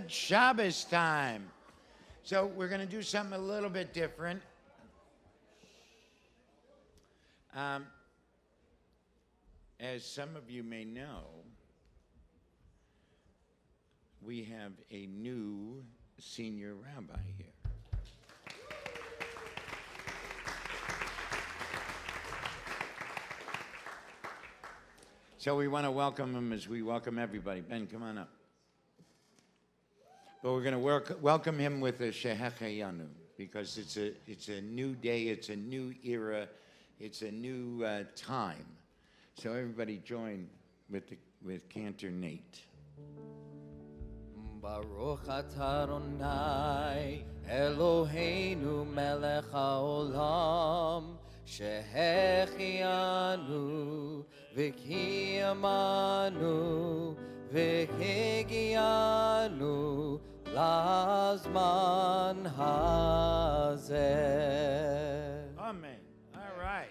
good Shabbos time. So we're going to do something a little bit different. As some of you may know, we have a new senior rabbi here. So we want to welcome him as we welcome everybody. Ben, come on up. But we're going to welcome him with a Shehecheyanu because it's a new day, it's a new era, it's a new time. So everybody join with Cantor Nate. Baruch atah Adonai Eloheinu melech haolam Shehecheyanu v'kiyamanu v'higianu lazman hazeh. Amen. All right.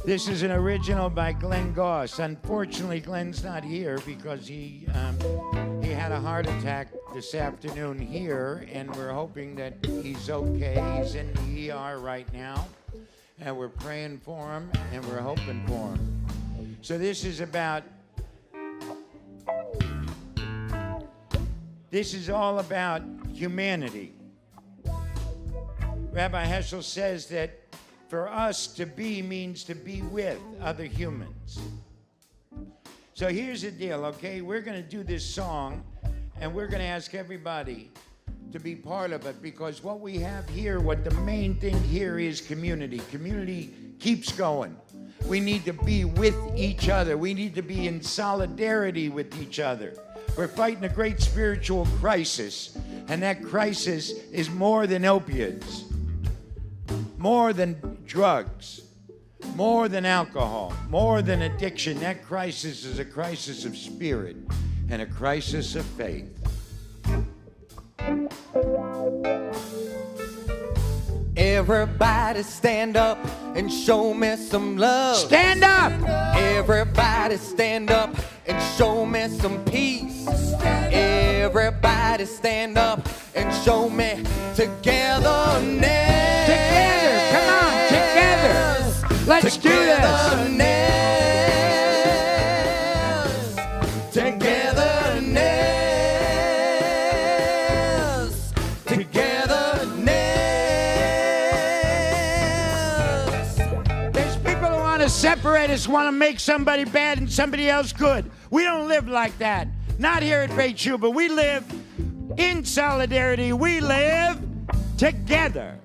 This is an original by Glenn Goss. Unfortunately, Glenn's not here because he had a heart attack this afternoon here, and we're hoping that he's okay. He's in the ER right now, and we're praying for him, and we're hoping for him. So this is all about humanity. Rabbi Heschel says that for us to be means to be with other humans. So here's the deal, okay? We're going to do this song, and we're going to ask everybody to be part of it, because what we have here, what the main thing here is community. Community keeps going. We need to be with each other. We need to be in solidarity with each other. We're fighting a great spiritual crisis, and that crisis is more than opiates, more than drugs, more than alcohol, more than addiction. That crisis is a crisis of spirit and a crisis of faith. Everybody stand up and show me some love. Stand up! Everybody stand up and show me some peace. Everybody stand up and show me togetherness. Together, come on, together. Let's do this. Togetherness. Togetherness. There's people who want to separate us, want to make somebody bad and somebody else good. We don't live like that. Not here at Beit Shuba. We live in solidarity. We live together.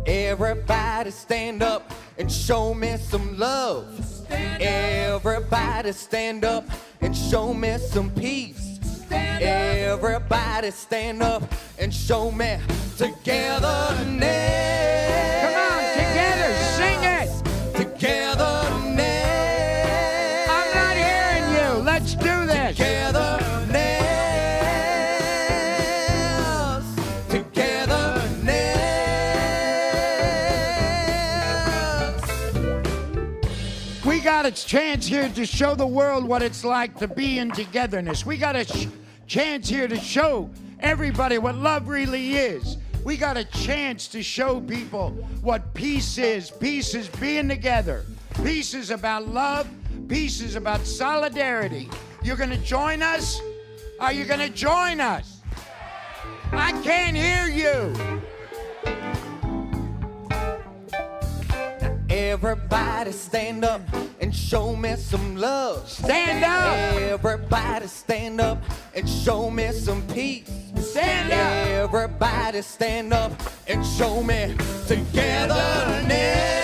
Everybody stand up and show me some love. Everybody stand up and show me some peace. Everybody stand up and show me togetherness. Come on, together, sing it. Togetherness. I'm not hearing you. Let's do this. Togetherness. We got a chance here to show the world what it's like to be in togetherness. We got a chance here to show everybody what love really is. We got a chance to show people what peace is. Peace is being together. Peace is about love. Peace is about solidarity. You're going to join us? Are you going to join us? I can't hear you. Everybody stand up and show me some love. Stand up. Everybody stand up and show me some peace. Stand up. Everybody stand up and show me togetherness.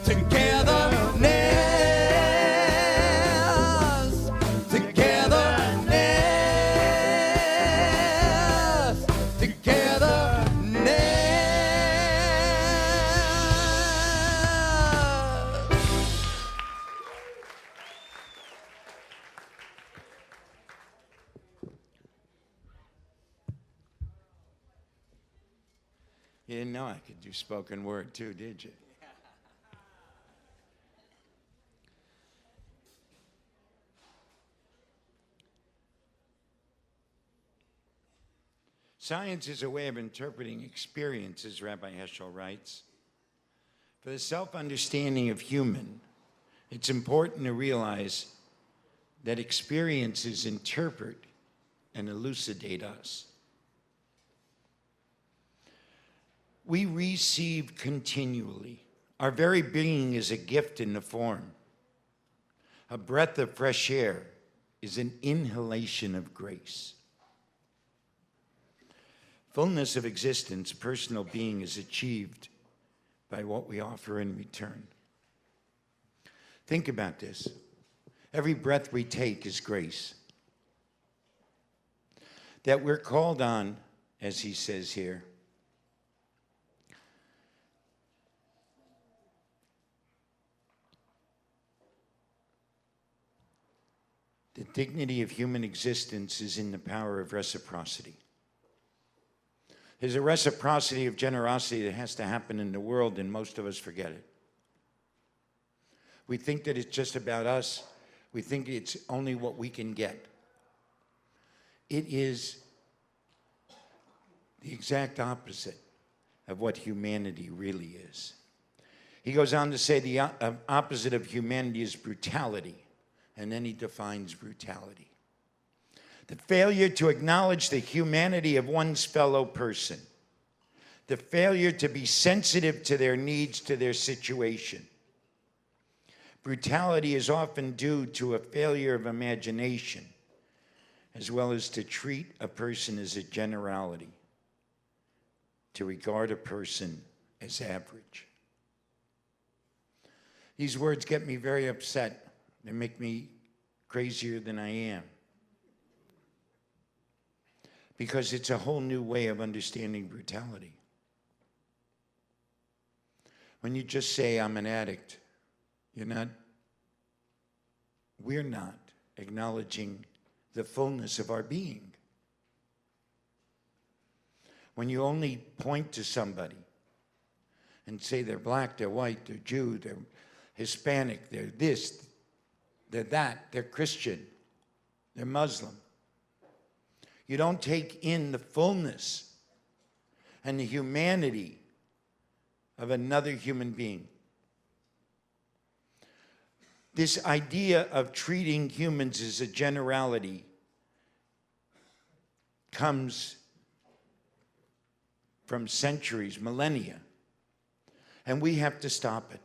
Togetherness. Togetherness. Togetherness. You didn't know I could do spoken word too, did you? Science is a way of interpreting experiences, Rabbi Heschel writes. For the self-understanding of human, it's important to realize that experiences interpret and elucidate us. We receive continually. Our very being is a gift in the form. A breath of fresh air is an inhalation of grace. Fullness of existence, personal being, is achieved by what we offer in return. Think about this. Every breath we take is grace. That we're called on, as he says here, the dignity of human existence is in the power of reciprocity. There's a reciprocity of generosity that has to happen in the world, and most of us forget it. We think that it's just about us. We think it's only what we can get. It is the exact opposite of what humanity really is. He goes on to say the opposite of humanity is brutality, and then he defines brutality. The failure to acknowledge the humanity of one's fellow person. The failure to be sensitive to their needs, to their situation. Brutality is often due to a failure of imagination, as well as to treat a person as a generality, to regard a person as average. These words get me very upset. They make me crazier than I am. Because it's a whole new way of understanding brutality. When you just say, I'm an addict, we're not acknowledging the fullness of our being. When you only point to somebody and say they're black, they're white, they're Jew, they're Hispanic, they're this, they're that, they're Christian, they're Muslim. You don't take in the fullness and the humanity of another human being. This idea of treating humans as a generality comes from centuries, millennia, and we have to stop it.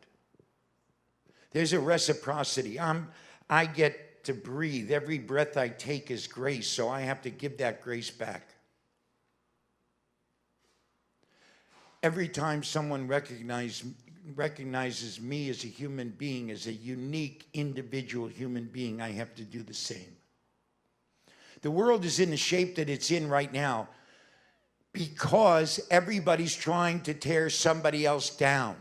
There's a reciprocity. I get to breathe. Every breath I take is grace, so I have to give that grace back. Every time someone recognizes me as a human being, as a unique individual human being, I have to do the same. The world is in the shape that it's in right now because everybody's trying to tear somebody else down.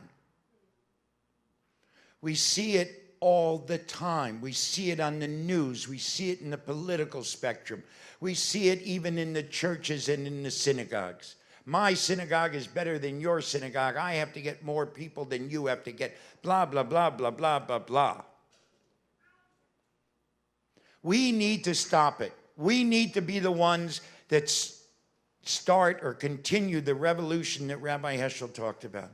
We see it all the time. We see it on the news. We see it in the political spectrum. We see it even in the churches and in the synagogues. My synagogue is better than your synagogue. I have to get more people than you have to get. Blah, blah, blah, blah, blah, blah, blah. We need to stop it. We need to be the ones that start or continue the revolution that Rabbi Heschel talked about.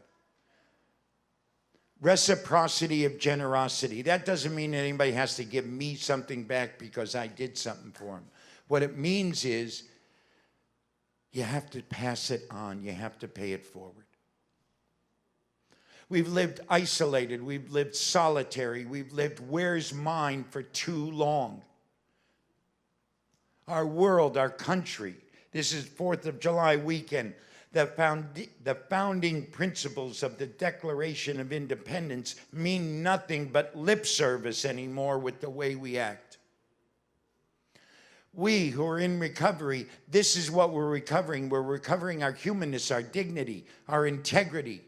Reciprocity of generosity. That doesn't mean that anybody has to give me something back because I did something for them. What it means is you have to pass it on. You have to pay it forward. We've lived isolated. We've lived solitary. We've lived where's mine for too long. Our world, our country. This is 4th of July weekend. The founding principles of the Declaration of Independence mean nothing but lip service anymore with the way we act. We who are in recovery, this is what we're recovering. We're recovering our humanness, our dignity, our integrity.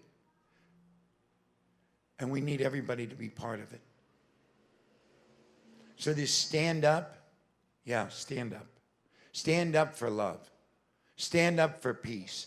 And we need everybody to be part of it. So this stand up, stand up. Stand up for love. Stand up for peace.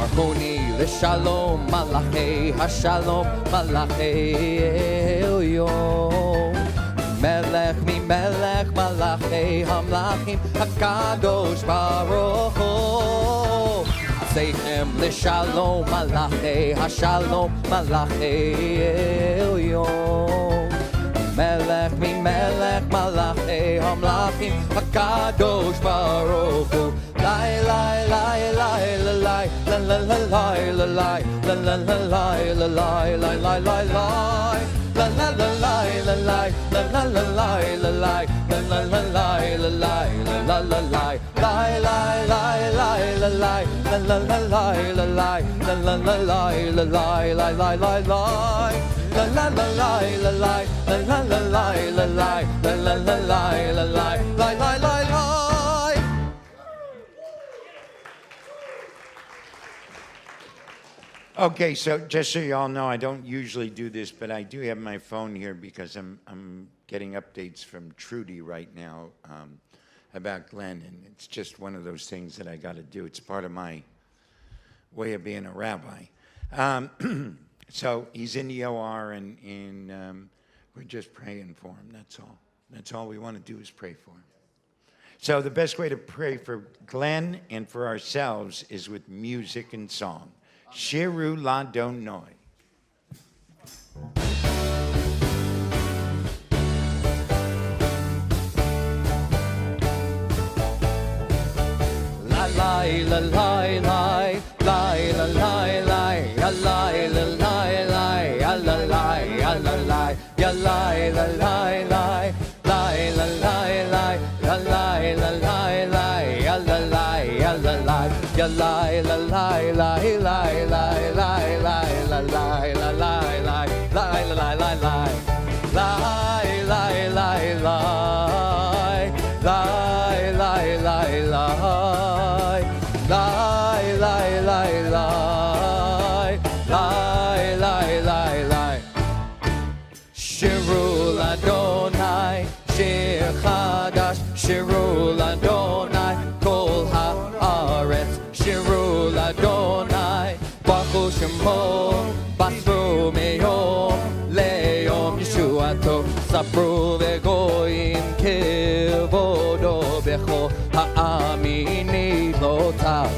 Baruchuni l'shalom, Malachei Hashalom, Malachei Elyon. Melech mi melech, Malachei Hamlachim, Hakadosh Baruch Hu. Seichem l'shalom, Malachei Hashalom, Malachei Elyon. Melech mi melech, Malachei Hamlachim, Hakadosh Baruch Hu. Lai lai lai lai lai lai la la la la lai la la la lai la lai lai lai lai lai la la la lai la lai la la la lai la lai la la la lai la lai la la la lai lai lai lai lai la lai la la la lai la lai la la la lai la lai lai lai lai lai la la la lai la lai la la la lai la lai la la la lai la lai lai lai lai lai. Okay, so just so you all know, I don't usually do this, but I do have my phone here because I'm getting updates from Trudy right now about Glenn, and it's just one of those things that I got to do. It's part of my way of being a rabbi. So he's in the OR, and we're just praying for him. That's all. That's all we want to do is pray for him. So the best way to pray for Glenn and for ourselves is with music and song. Shiru Ladonoi. La la la la la la la la la ya la la la la ya la la ya la la ya la la la la la la la la ya la la la la ya la la ya la la ya la la la la la la la la la la la la la la la la Shirul Adonai, Shir Chadash, Shirul Adonai, Kol Haaretz, Shirul Adonai, Baruch Shemo, Basru Meyom, Le'yom Yeshuato, Sapru Vegoyim Kevodo Becho, Ha'amini Lotav,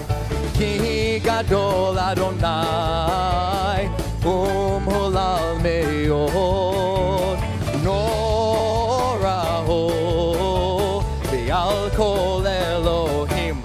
Ki Gadol Adonai, Hulal Meod, Noraho, Be'al Kol Elohim.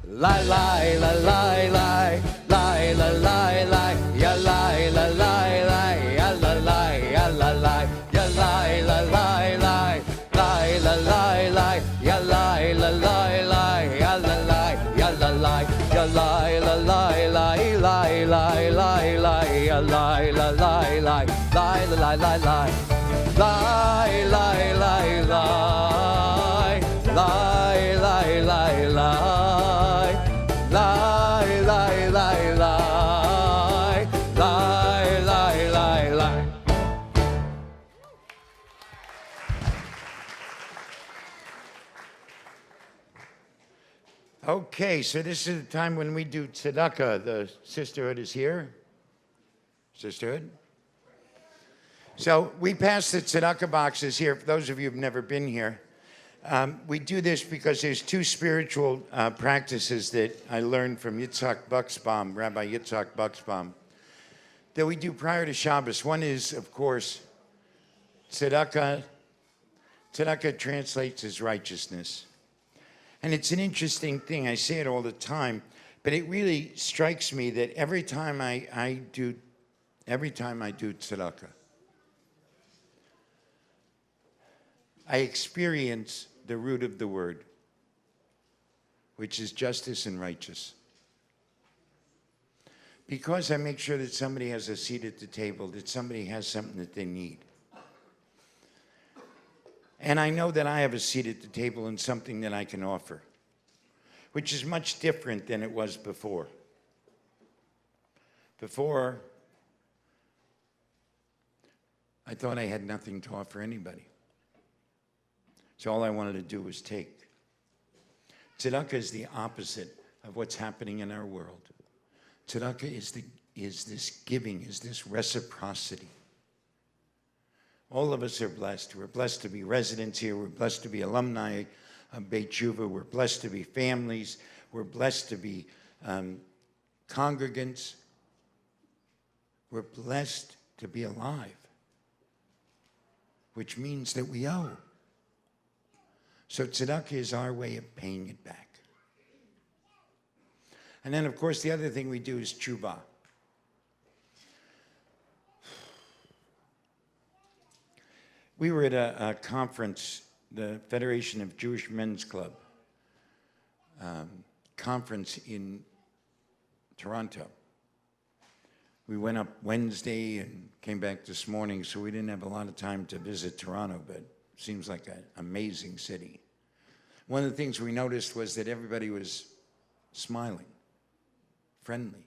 Lai lai la lai lai lai la lai lai ya lai la lai lai ya la lai ya la lai ya lai la lai lai lai la lai lai ya lai la lai lai ya la lai ya la lai ya lai la lai lai lai lai lai lai ya lai la lai lai lai la lai lai lai lai lai lai lai lai lai lai lai lie, lie, lie, lie, lie, lie, lie, lie. Okay, so this is the time when we do tzedakah. The sisterhood is here. Sisterhood. So we pass the tzedakah boxes here. For those of you who've never been here, we do this because there's two spiritual practices that I learned from Yitzhak Buxbaum, Rabbi Yitzhak Buxbaum, that we do prior to Shabbos. One is, of course, tzedakah. Tzedakah translates as righteousness. And it's an interesting thing. I say it all the time, but it really strikes me that every time I do tzedakah, I experience the root of the word, which is justice and righteous. Because I make sure that somebody has a seat at the table, that somebody has something that they need. And I know that I have a seat at the table and something that I can offer, which is much different than it was before. Before, I thought I had nothing to offer anybody. So all I wanted to do was take. Tzedakah is the opposite of what's happening in our world. Tzedakah is this giving, is this reciprocity. All of us are blessed. We're blessed to be residents here. We're blessed to be alumni of Beit Tshuva. We're blessed to be families. We're blessed to be congregants. We're blessed to be alive, which means that we owe. So tzedakah is our way of paying it back. And then, of course, the other thing we do is tshuva. We were at a conference, the Federation of Jewish Men's Club conference in Toronto. We went up Wednesday and came back this morning, so we didn't have a lot of time to visit Toronto, but it seems like an amazing city. One of the things we noticed was that everybody was smiling, friendly,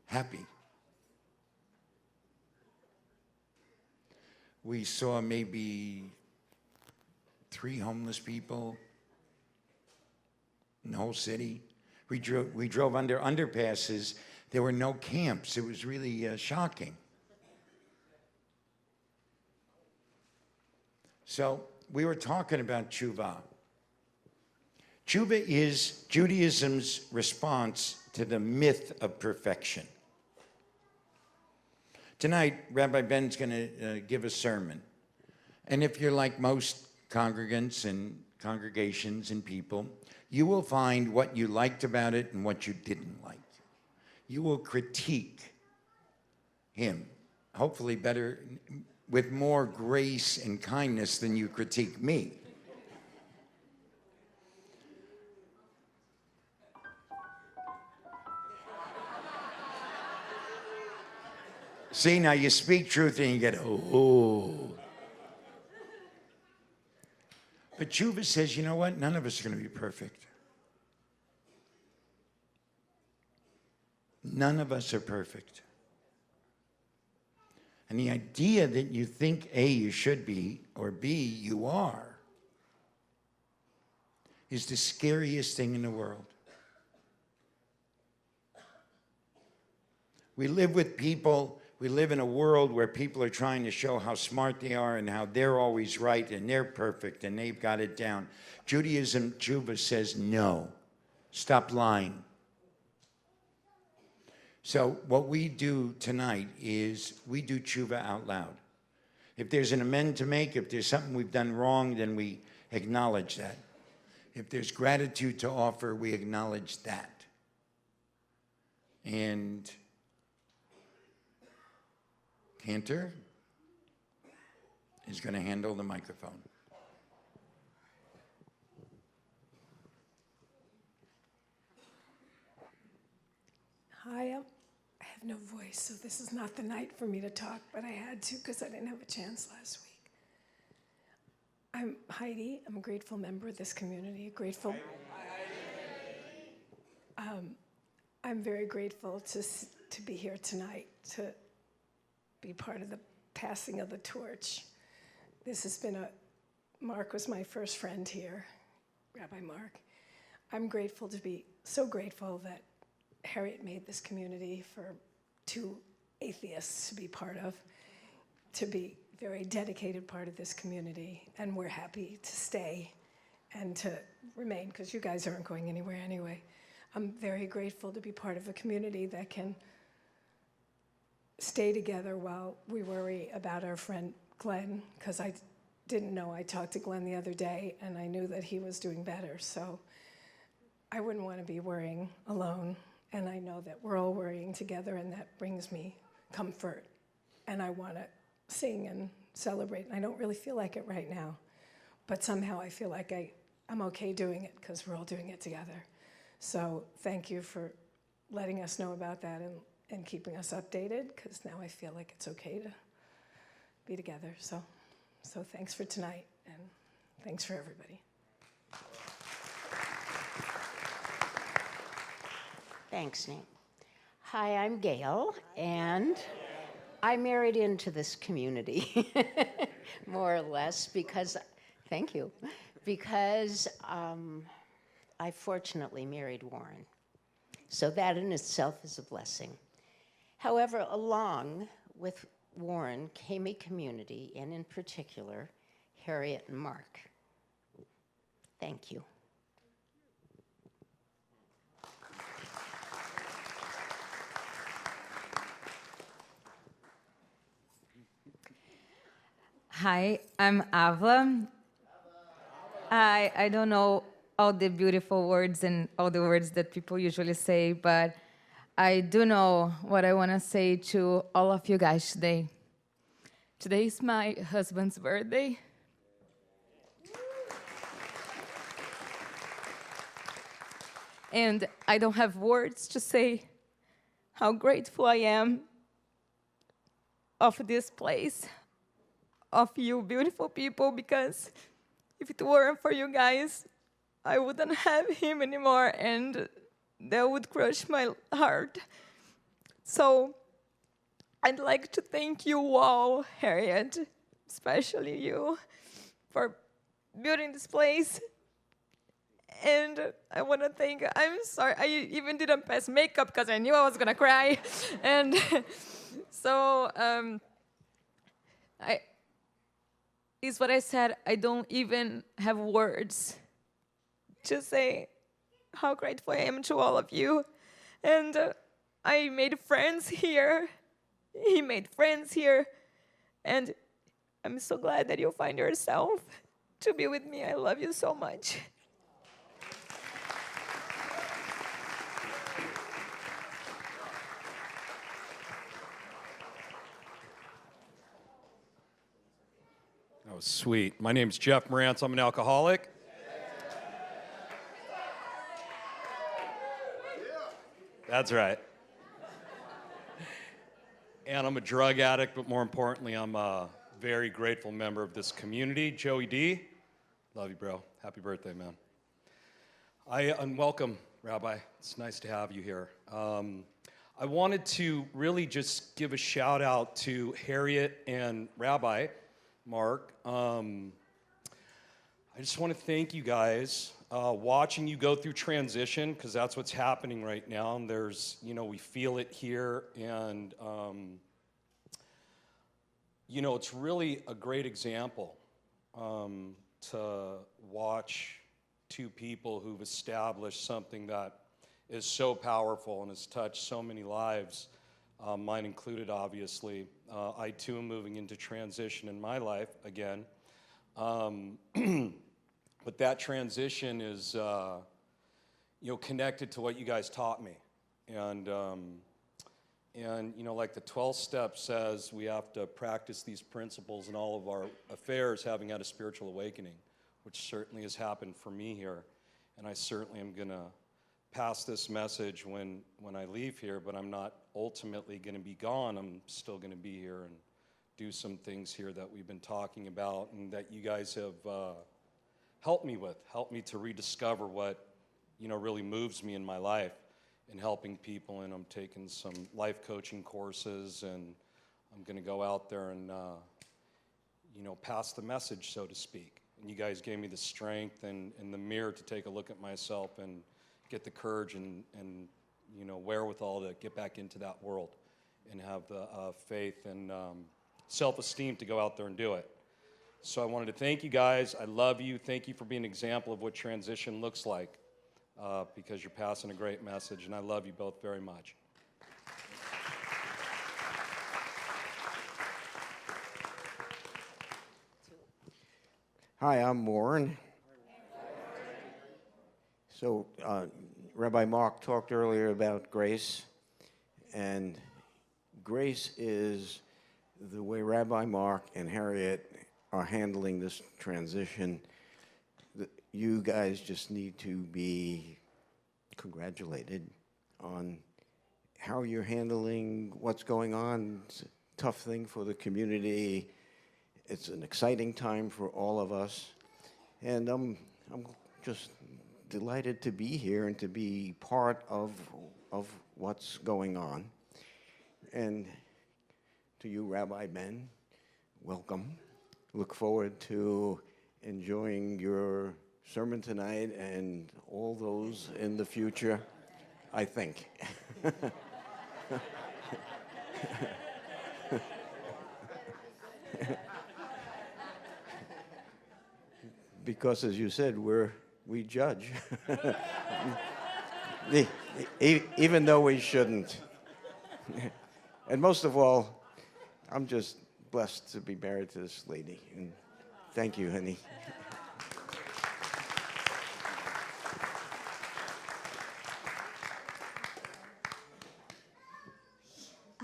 happy. We saw maybe 3 homeless people in the whole city. We drove under underpasses. There were no camps. It was really shocking. So we were talking about tshuva. Tshuva is Judaism's response to the myth of perfection. Tonight, Rabbi Ben's going to give a sermon. And if you're like most congregants and congregations and people, you will find what you liked about it and what you didn't like. You will critique him, hopefully better, with more grace and kindness than you critique me. See, now you speak truth and you get, oh. But Tshuva says, you know what? None of us are going to be perfect. None of us are perfect. And the idea that you think A, you should be, or B, you are, is the scariest thing in the world. We live with people. We live in a world where people are trying to show how smart they are and how they're always right and they're perfect and they've got it down. Judaism, Tshuva says, no, stop lying. So what we do tonight is we do Tshuva out loud. If there's an amend to make, if there's something we've done wrong, then we acknowledge that. If there's gratitude to offer, we acknowledge that. And Cantor is going to handle the microphone. Hi, I have no voice, so this is not the night for me to talk, but I had to because I didn't have a chance last week. I'm Heidi. I'm a grateful member of this community. I'm very grateful to be here tonight, to be part of the passing of the torch. This has been Mark was my first friend here, Rabbi Mark. I'm grateful to be, so grateful that Harriet made this community for 2 atheists to be part of, to be very dedicated part of this community, and we're happy to stay and to remain, because you guys aren't going anywhere anyway. I'm very grateful to be part of a community that can stay together while we worry about our friend Glenn, because I didn't know. I talked to Glenn the other day, and I knew that he was doing better, so I wouldn't want to be worrying alone, and I know that we're all worrying together, and that brings me comfort, and I want to sing and celebrate, and I don't really feel like it right now, but somehow I feel like I'm okay doing it because we're all doing it together. So thank you for letting us know about that and keeping us updated, because now I feel like it's okay to be together. So thanks for tonight, and thanks for everybody. Thanks, Nate. Hi, I'm Gail, and I married into this community, more or less, because, thank you, because I fortunately married Warren. So that in itself is a blessing. However, along with Warren came a community, and in particular, Harriet and Mark. Thank you. Hi, I'm Avla. I don't know all the beautiful words and all the words that people usually say, but I do know what I want to say to all of you guys today. Today is my husband's birthday. And I don't have words to say how grateful I am of this place, of you beautiful people, because if it weren't for you guys, I wouldn't have him anymore, and that would crush my heart. So I'd like to thank you all, Harriet, especially you, for building this place. And I want to thank, I'm sorry, I even didn't pass makeup because I knew I was going to cry. And so is what I said, I don't even have words to say how grateful I am to all of you. And I made friends here. He made friends here. And I'm so glad that you'll find yourself to be with me. I love you so much. That was sweet. My name's Jeff Morantz. I'm an alcoholic. That's right. And I'm a drug addict, but more importantly, I'm a very grateful member of this community. Joey D, love you, bro. Happy birthday, man. And welcome, Rabbi. It's nice to have you here. I wanted to really just give a shout out to Harriet and Rabbi Mark. I just want to thank you guys. Watching you go through transition, because that's what's happening right now. And there's, we feel it here. And, it's really a great example to watch two people who've established something that is so powerful and has touched so many lives, mine included, obviously. I, too, am moving into transition in my life again. But that transition is, connected to what you guys taught me. And like the 12th step says, we have to practice these principles in all of our affairs, having had a spiritual awakening, which certainly has happened for me here. And I certainly am going to pass this message when I leave here, but I'm not ultimately going to be gone. I'm still going to be here and do some things here that we've been talking about and that you guys have helped me to rediscover what, really moves me in my life in helping people. And I'm taking some life coaching courses, and I'm going to go out there and, pass the message, so to speak. And you guys gave me the strength and the mirror to take a look at myself and get the courage and wherewithal to get back into that world and have the faith and self-esteem to go out there and do it. So I wanted to thank you guys. I love you. Thank you for being an example of what transition looks like, because you're passing a great message, and I love you both very much. Hi, I'm Warren. So Rabbi Mark talked earlier about grace, and grace is the way Rabbi Mark and Harriet are handling this transition. You guys just need to be congratulated on how you're handling what's going on. It's a tough thing for the community. It's an exciting time for all of us. And I'm just delighted to be here and to be part of what's going on. And to you, Rabbi Ben, welcome. Look forward to enjoying your sermon tonight and all those in the future. I think. Because, as you said, we judge, even though we shouldn't. And most of all, I'm just blessed to be married to this lady. And thank you, honey.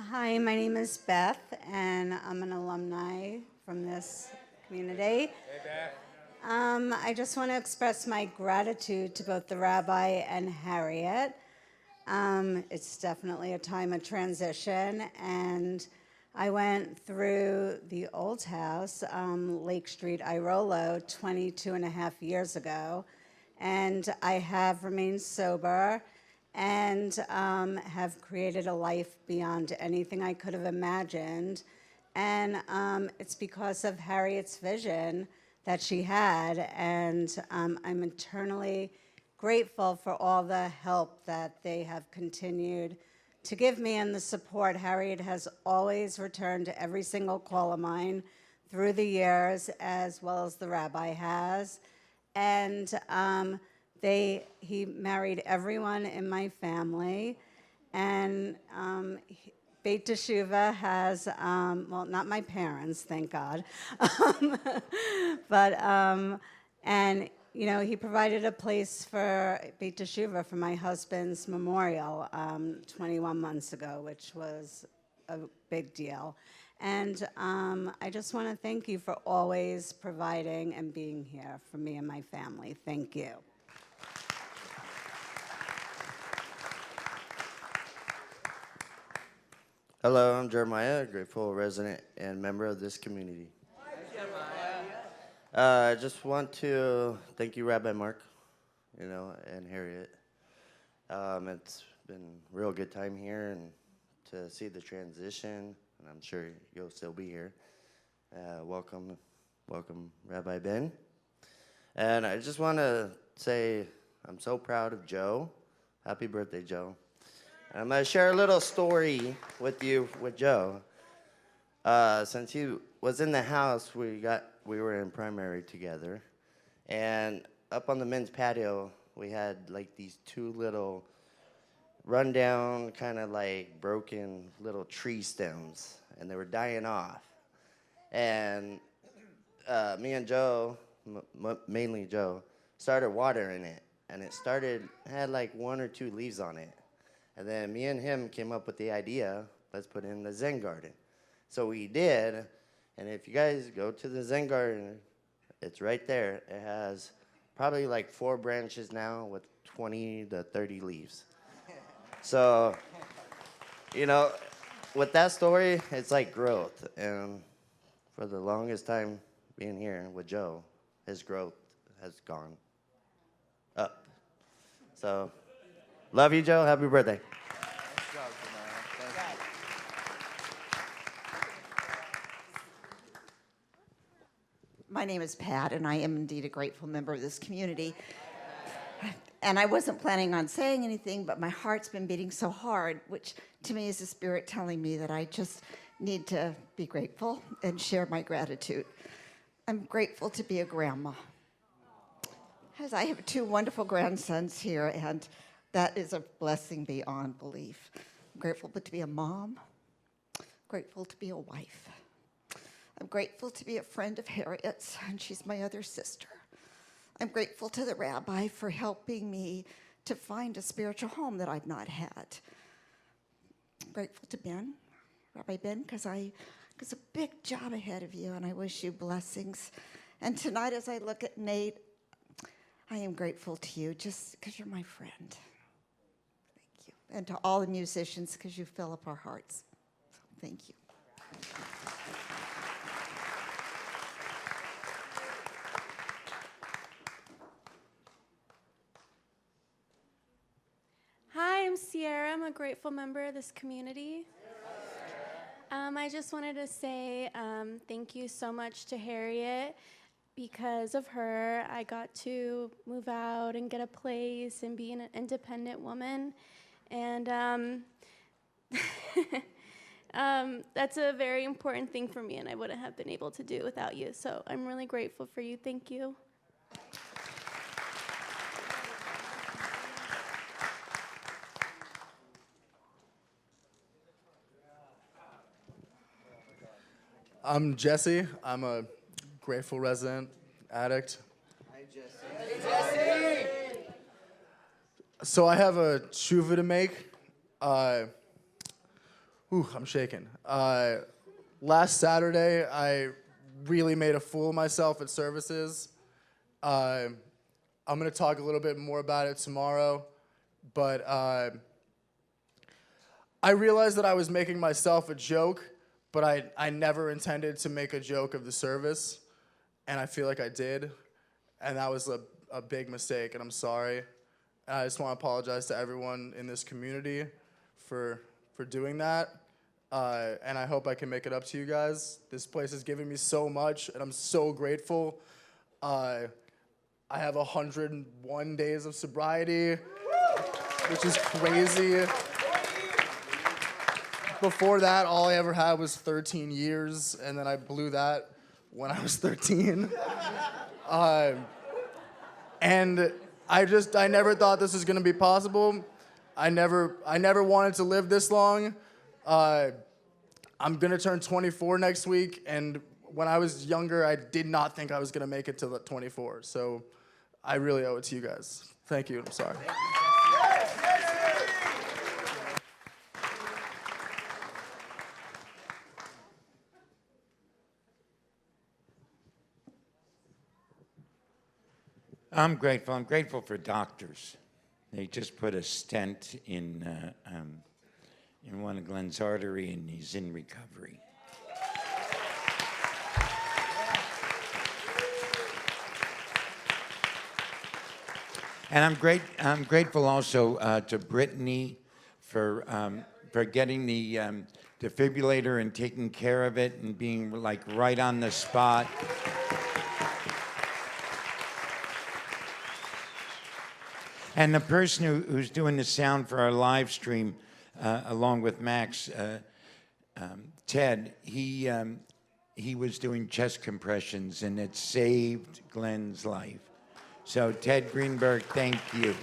Hi, my name is Beth, and I'm an alumni from this community. Hey, Beth. I just want to express my gratitude to both the rabbi and Harriet. It's definitely a time of transition, and I went through the old house, Lake Street, Irolo, 22 and a half years ago, and I have remained sober and have created a life beyond anything I could have imagined. And it's because of Harriet's vision that she had, and I'm eternally grateful for all the help that they have continued to give me and the support. Harriet has always returned to every single call of mine through the years, as well as the rabbi has. And he married everyone in my family. And Beit Teshuvah has, well, not my parents, thank God. But, and, you know, he provided a place for Beit Teshuvah for my husband's memorial 21 months ago, which was a big deal. And I just want to thank you for always providing and being here for me and my family. Thank you. Hello, I'm Jeremiah, a grateful resident and member of this community. I just want to thank you, Rabbi Mark, and Harriet. It's been a real good time here, and to see the transition, and I'm sure you'll still be here. Welcome, Rabbi Ben. And I just want to say I'm so proud of Joe. Happy birthday, Joe. I'm going to share a little story with you with Joe. Since he was in the house, we were in primary together. And up on the men's patio, we had like these two little rundown, kind of like broken little tree stems. And they were dying off. And me and Joe, mainly Joe, started watering it. And it had like 1 or 2 leaves on it. And then me and him came up with the idea, let's put in the Zen garden. So we did, and if you guys go to the Zen garden, it's right there. It has probably like 4 branches now with 20 to 30 leaves. So, with that story, it's like growth. And for the longest time being here with Joe, his growth has gone up. So, love you, Joe. Happy birthday. My name is Pat, and I am indeed a grateful member of this community. And I wasn't planning on saying anything, but my heart's been beating so hard, which to me is the Spirit telling me that I just need to be grateful and share my gratitude. I'm grateful to be a grandma, as I have 2 wonderful grandsons here, and that is a blessing beyond belief. I'm grateful to be a mom, grateful to be a wife. I'm grateful to be a friend of Harriet's, and she's my other sister. I'm grateful to the rabbi for helping me to find a spiritual home that I've not had. I'm grateful to Ben, Rabbi Ben, because a big job ahead of you, and I wish you blessings. And tonight, as I look at Nate, I am grateful to you just because you're my friend. Thank you. And to all the musicians, because you fill up our hearts. So, thank you. Hi, I'm Sierra. I'm a grateful member of this community. I just wanted to say thank you so much to Harriet. Because of her, I got to move out and get a place and be an independent woman. And that's a very important thing for me, and I wouldn't have been able to do it without you. So I'm really grateful for you. Thank you. I'm Jesse. I'm a grateful resident addict. Hi, Jesse. So I have a tshuva to make. I'm shaking. Last Saturday, I really made a fool of myself at services. I'm going to talk a little bit more about it tomorrow, but I realized that I was making myself a joke, but I never intended to make a joke of the service, and I feel like I did, and that was a big mistake, and I'm sorry. And I just want to apologize to everyone in this community for doing that, and I hope I can make it up to you guys. This place has given me so much, and I'm so grateful. I have 101 days of sobriety, which is crazy. Before that, all I ever had was 13 years, and then I blew that when I was 13. And I never thought this was gonna be possible. I never wanted to live this long. I'm gonna turn 24 next week, and when I was younger, I did not think I was gonna make it to 24. So I really owe it to you guys. Thank you. I'm sorry. I'm grateful. I'm grateful for doctors. They just put a stent in one of Glenn's artery, and he's in recovery. And I'm grateful also to Brittany for getting the defibrillator and taking care of it and being like right on the spot. And the person who's doing the sound for our live stream, along with Max, Ted, he was doing chest compressions, and it saved Glenn's life. So Ted Greenberg, thank you.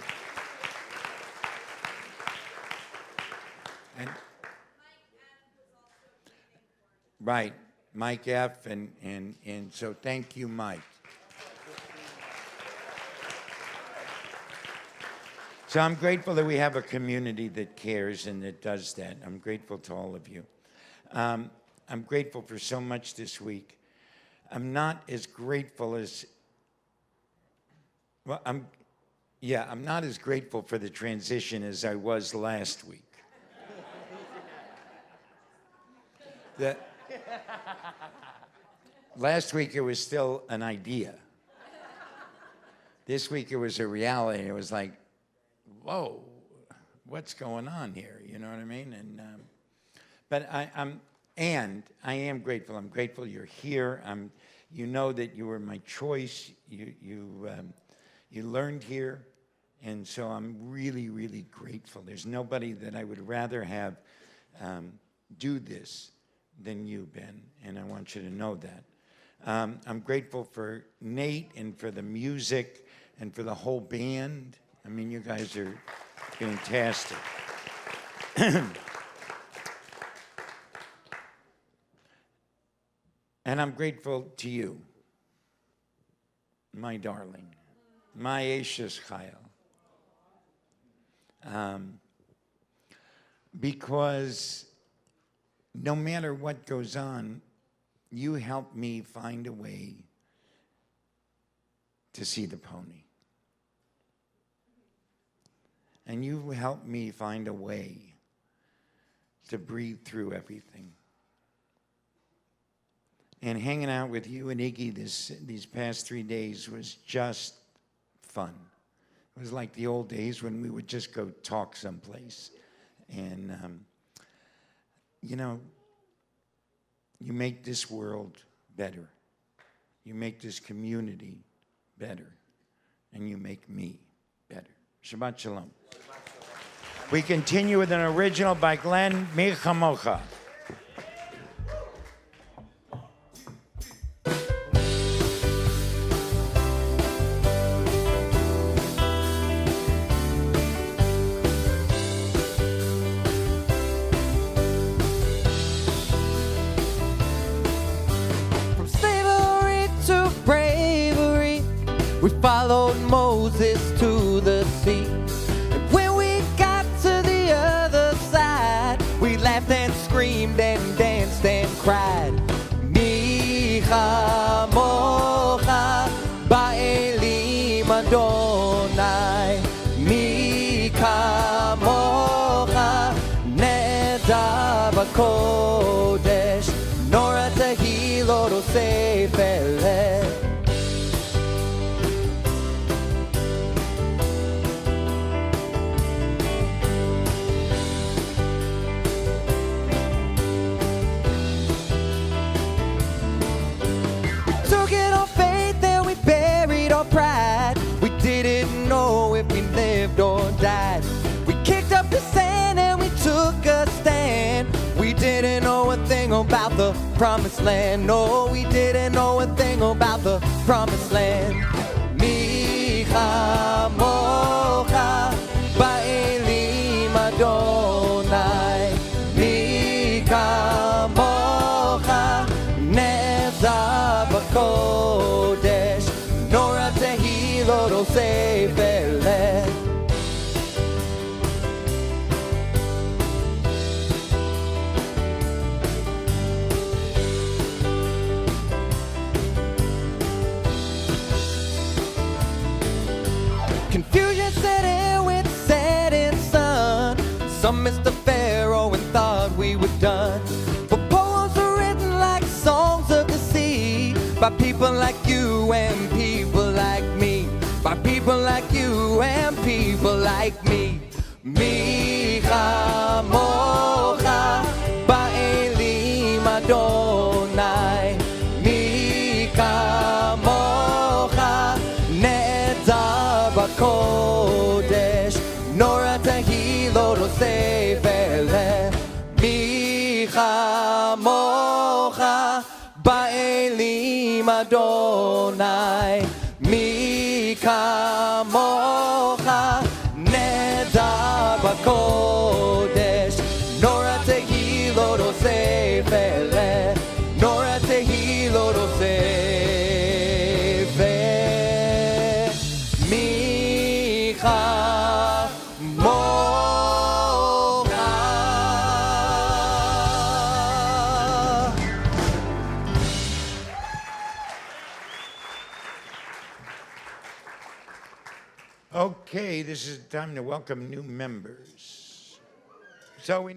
And, right, Mike F. And so thank you, Mike. So I'm grateful that we have a community that cares and that does that. I'm grateful to all of you. I'm grateful for so much this week. I'm not as grateful as, well, I'm not as grateful for the transition as I was last week. Last week it was still an idea. This week it was a reality. It was like, whoa, what's going on here? You know what I mean? And but I am grateful. I'm grateful you're here. You know that you were my choice. You learned here, and so I'm really, really grateful. There's nobody that I would rather have do this than you, Ben, and I want you to know that. I'm grateful for Nate and for the music and for the whole band. I mean, you guys are fantastic. And I'm grateful to you, my darling, my Ashes Chayil. Because no matter what goes on, you help me find a way to see the pony. And you helped me find a way to breathe through everything. And hanging out with you and Iggy these past 3 days was just fun. It was like the old days when we would just go talk someplace. And, you know, you make this world better. You make this community better. And you make me better. Shabbat Shalom. We continue with an original by Glenn Michamocha. From slavery to bravery, we followed Moses to the sea. And when we got to the other side, we laughed and screamed and danced and cried. Micha mocha ba'elim Adonai, Micha mocha neda b'kodesh, nora tehilot osefele. Took it on faith and we buried our pride. We didn't know if we lived or died. We kicked up the sand and we took a stand. We didn't know a thing about the promised land. No, we didn't know a thing about the promised land. Micha mocha ba'elim Adonai, Micha mocha neza b'kodesh, nora tehilot osefele. Confusion set in with setting sun. Some missed the Pharaoh and thought we were done. But poems were written like songs of the sea, by people like you and people like me, by people like you and people like me. Micha mocha ba'elim Adonai, Micha mocha neda b'kodesh, nora tehilot osefele. Micha mocha ba'elim Adonai, Micha mocha neda b'kodesh, nora tehilot osefele, nora tehilot osefele. Micha mocha. Okay, this is time to welcome new members. So we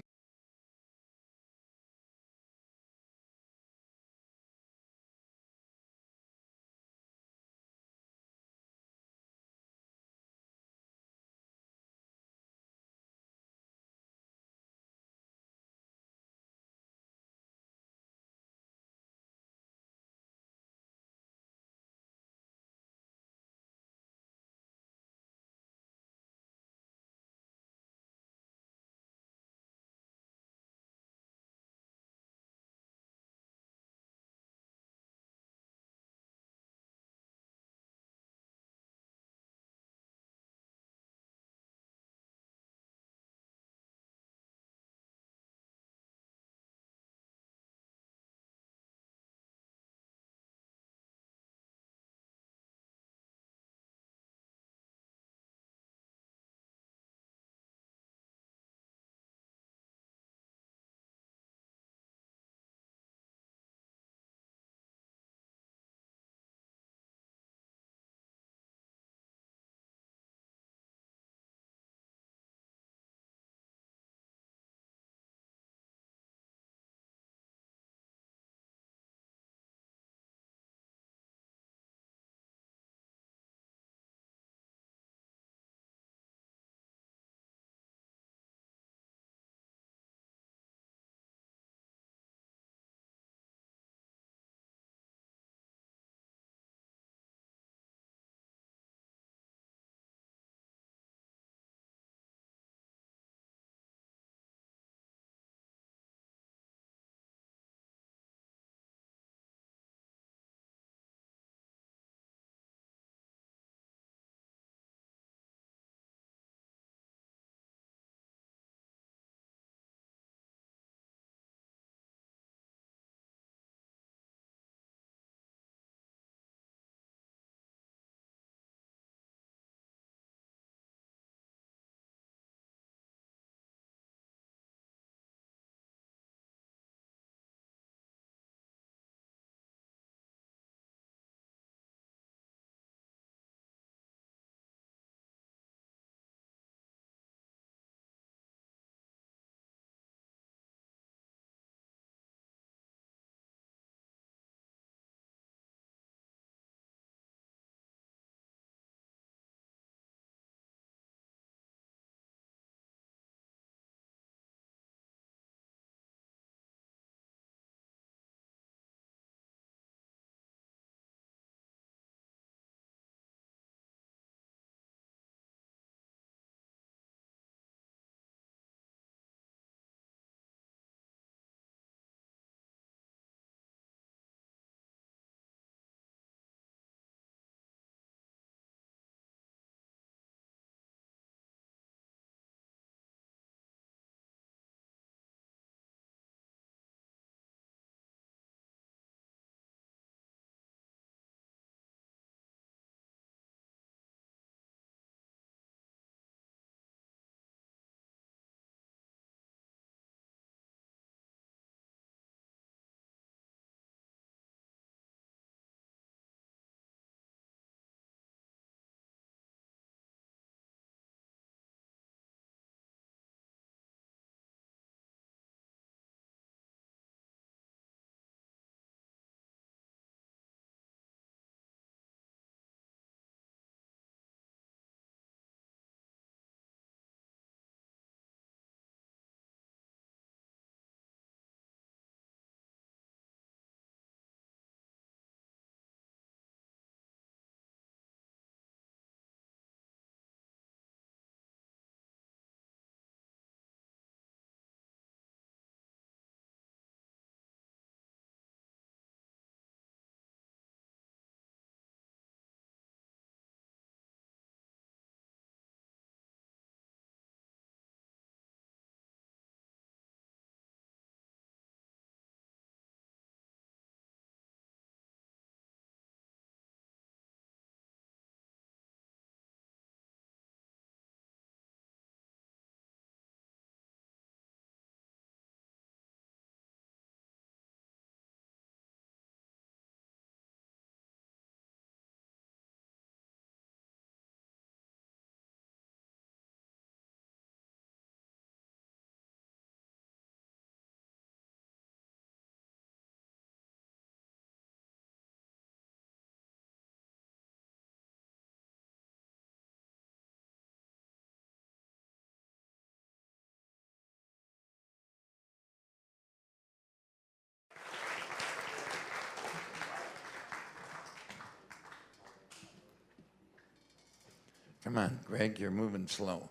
Come on, Greg, you're moving slow.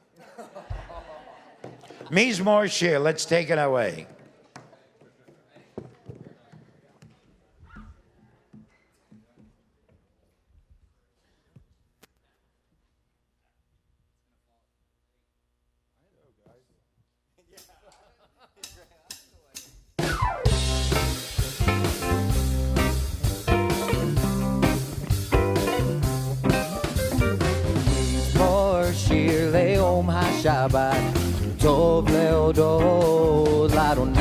Mizmor Shir, let's take it away. מזמור שיר ליום השבת, טוב להודות לאדוני,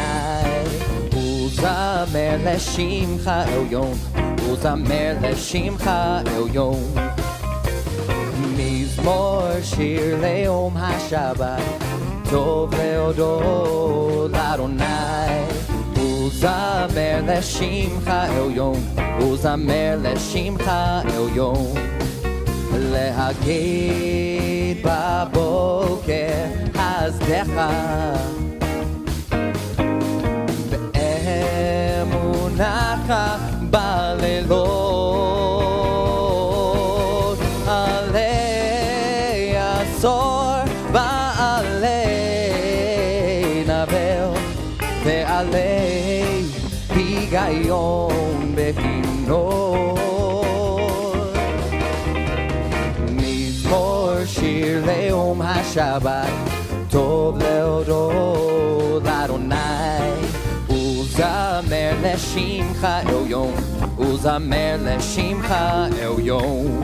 וזמר לשמך עליון, וזמר לשמך עליון. מזמור שיר ליום השבת, טוב להודות לאדוני, וזמר לשמך עליון, וזמר לשמך עליון. להגיד בבוקר חסדך, באמונך בלילות, עלי עשור ועלי נבל, ועלי היגיון בפינות. שיר ליום השבת, טוב להודות לאדוני, וזמר לשמך עליון, וזמר לשמך עליון.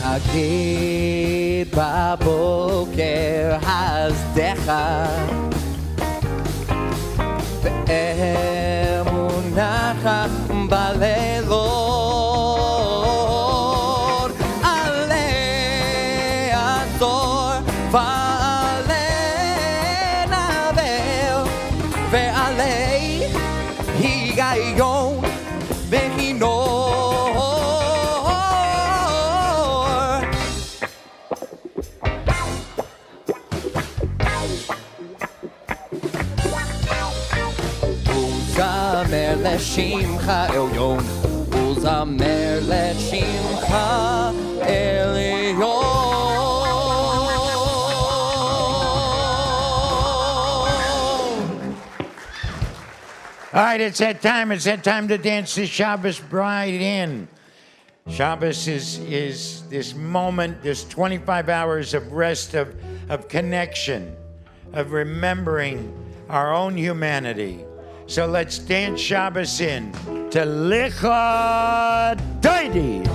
להגיד בבוקר חסדך, באמונך בלילות, עלי עשור ועלי נבל, ועלי היגיון וכינור. וזמר לשמך עליון, וזמר לשמך עליון. All right, it's that time. It's that time to dance the Shabbos bride in. Shabbos is this moment, this 25 hours of rest, of connection, of remembering our own humanity. So let's dance Shabbos in to Licha Doidi.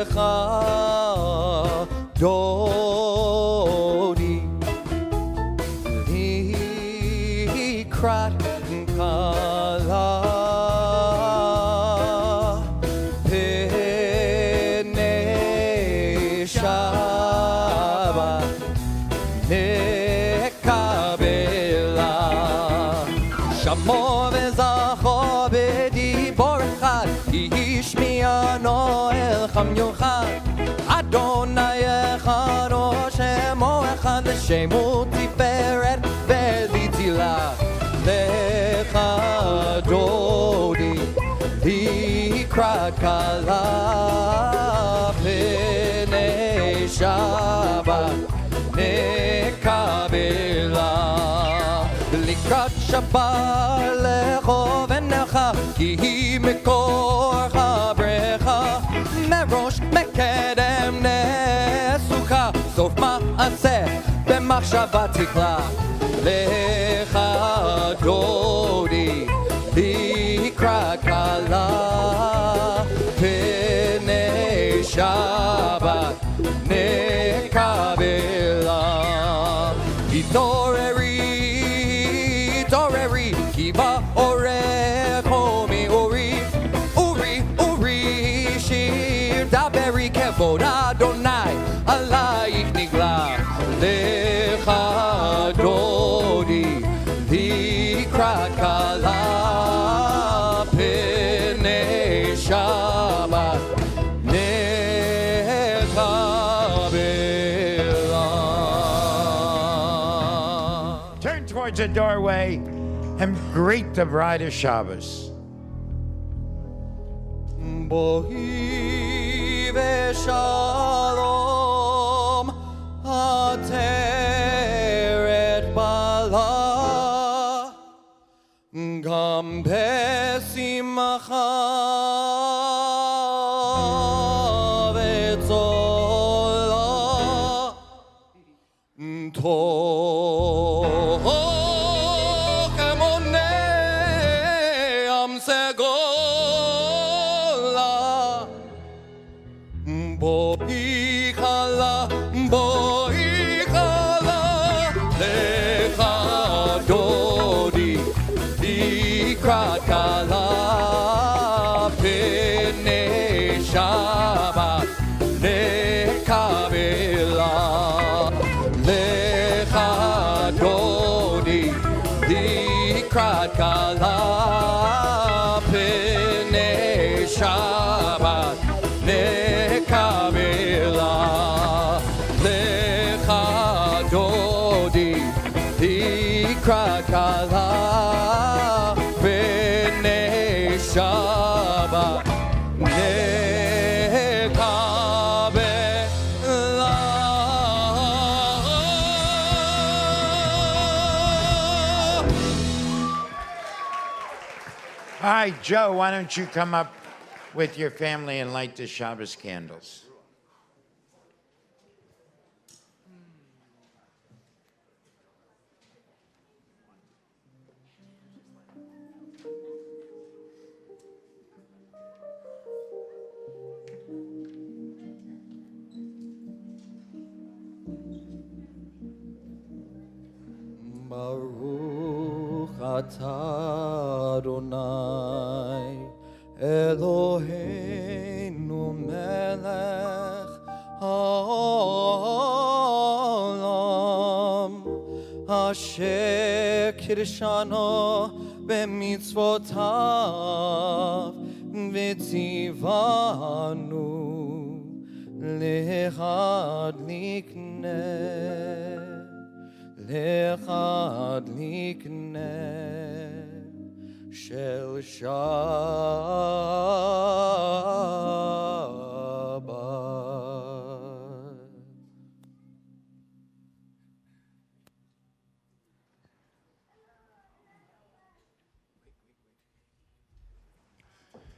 Lecha Dodi Likrat Kala Pnei Shabbat Nekabela Shamo v'zacho b'dibor echad Yishmi'ano el cham yochad Adonai echad o shemo echad L'shemu tiferet v'litila Lecha Dodi Likrat Kala Pnei Shabbat Nekabela Likrat Shabbat lecho v'necha Ki hi mekor habrecha Merosh mekedem nesucha Sof ma'aseh b'machshava tikla Lecha Dodi Likrat Kala Pnei Shabbat Nekabela Itoreri, Toreri, Kiba Orecho mi Uri, Uri, Uri, Shir Daberi Kevod Adonai, Alayich Nigla, Lecha Dodi, Likrat Kala, Pnei towards the doorway and greet the bride of Shabbos. Bohi v'shalom ateret bala gam besimcha v'tzola toch emonei am segola boi chala lecha dodi ikrat kala pnei Shabbat nekabela lecha dodi ikrat kala pnei Shabbat nekabela lecha dodi ikrat kala pnei Shabbat All right, Joe, why don't you come up with your family and light the Shabbos candles? Baruch atah Adonai Eloheinu melech haolam asher kirshano b'mitzvotav v'tzivanu להדליק נר של שבת.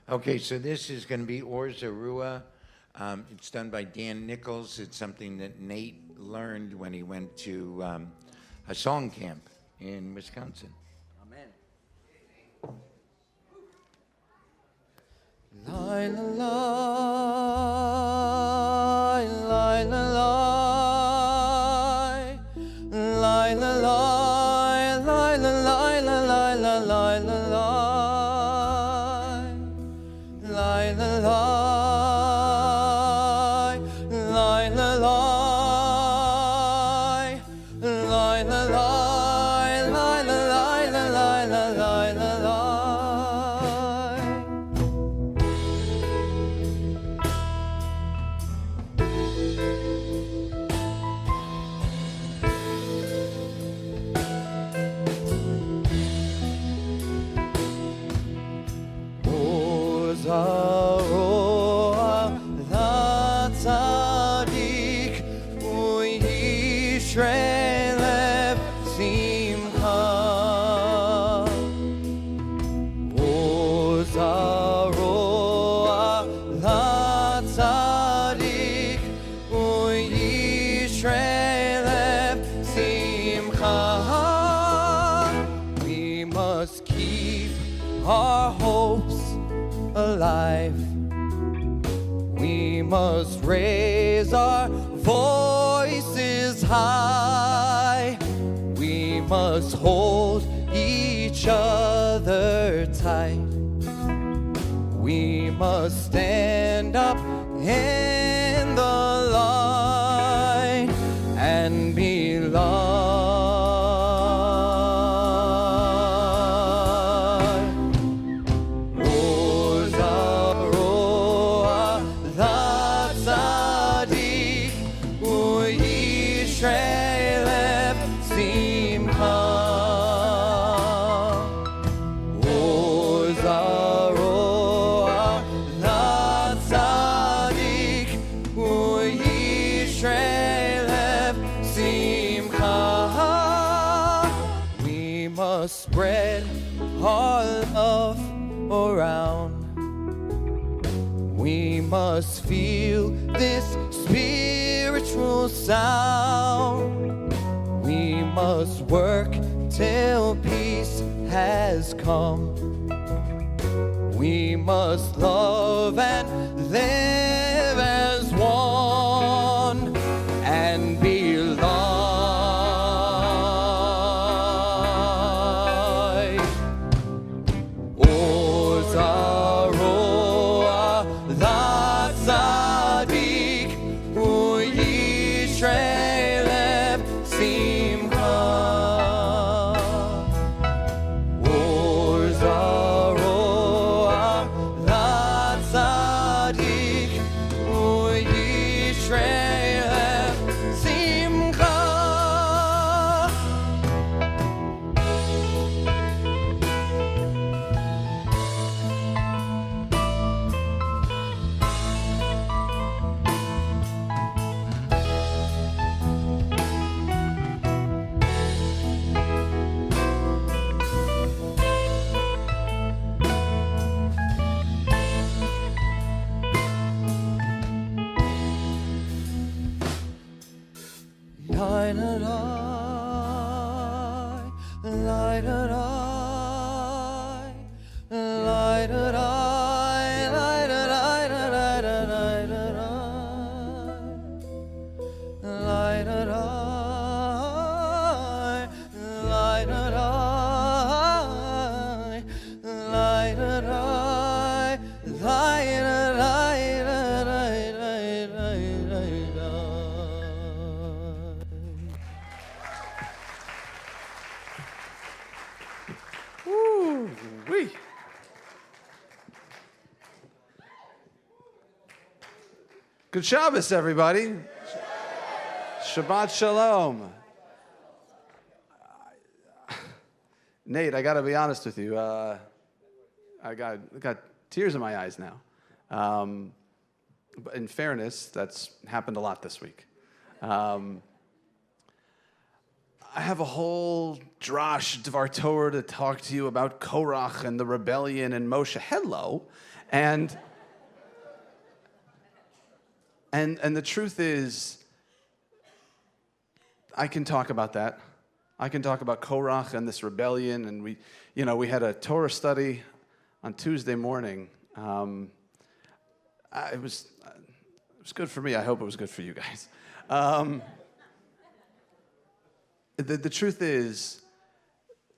Okay, so this is going to be Or Zarua. It's done by Dan Nichols. It's something that Nate learned when he went to a song camp in Wisconsin. Amen. La la la, la la la, la la la, la la la, la la la, la la la, la la la. Our hopes alive. We must raise our voices high. We must hold each other tight. We must stand up in the light and be loved. Simcha. must spread our love around. We must feel this spiritual sound. We must work till peace has come. We must love and live as one and be light. O Zaroa la Tzadik u'Yisrael simcha. O Zaroa la Tzadik u'Yisrael simcha. Light it eye, light it eye, light it eye, light it eye, light it eye, light it eye, light it eye, light it eye, light it Woo-wee. Good Shabbos, everybody. Shabbat Shalom. Nate, I got to be honest with you. I got tears in my eyes now. But in fairness, that's happened a lot this week. I have a whole drash Dvar Torah to talk to you about Korach and the rebellion and Moshe. Hello. And the truth is, I can talk about that. I can talk about Korach and this rebellion. And we had a Torah study on Tuesday morning. It was good for me. I hope it was good for you guys. The truth is,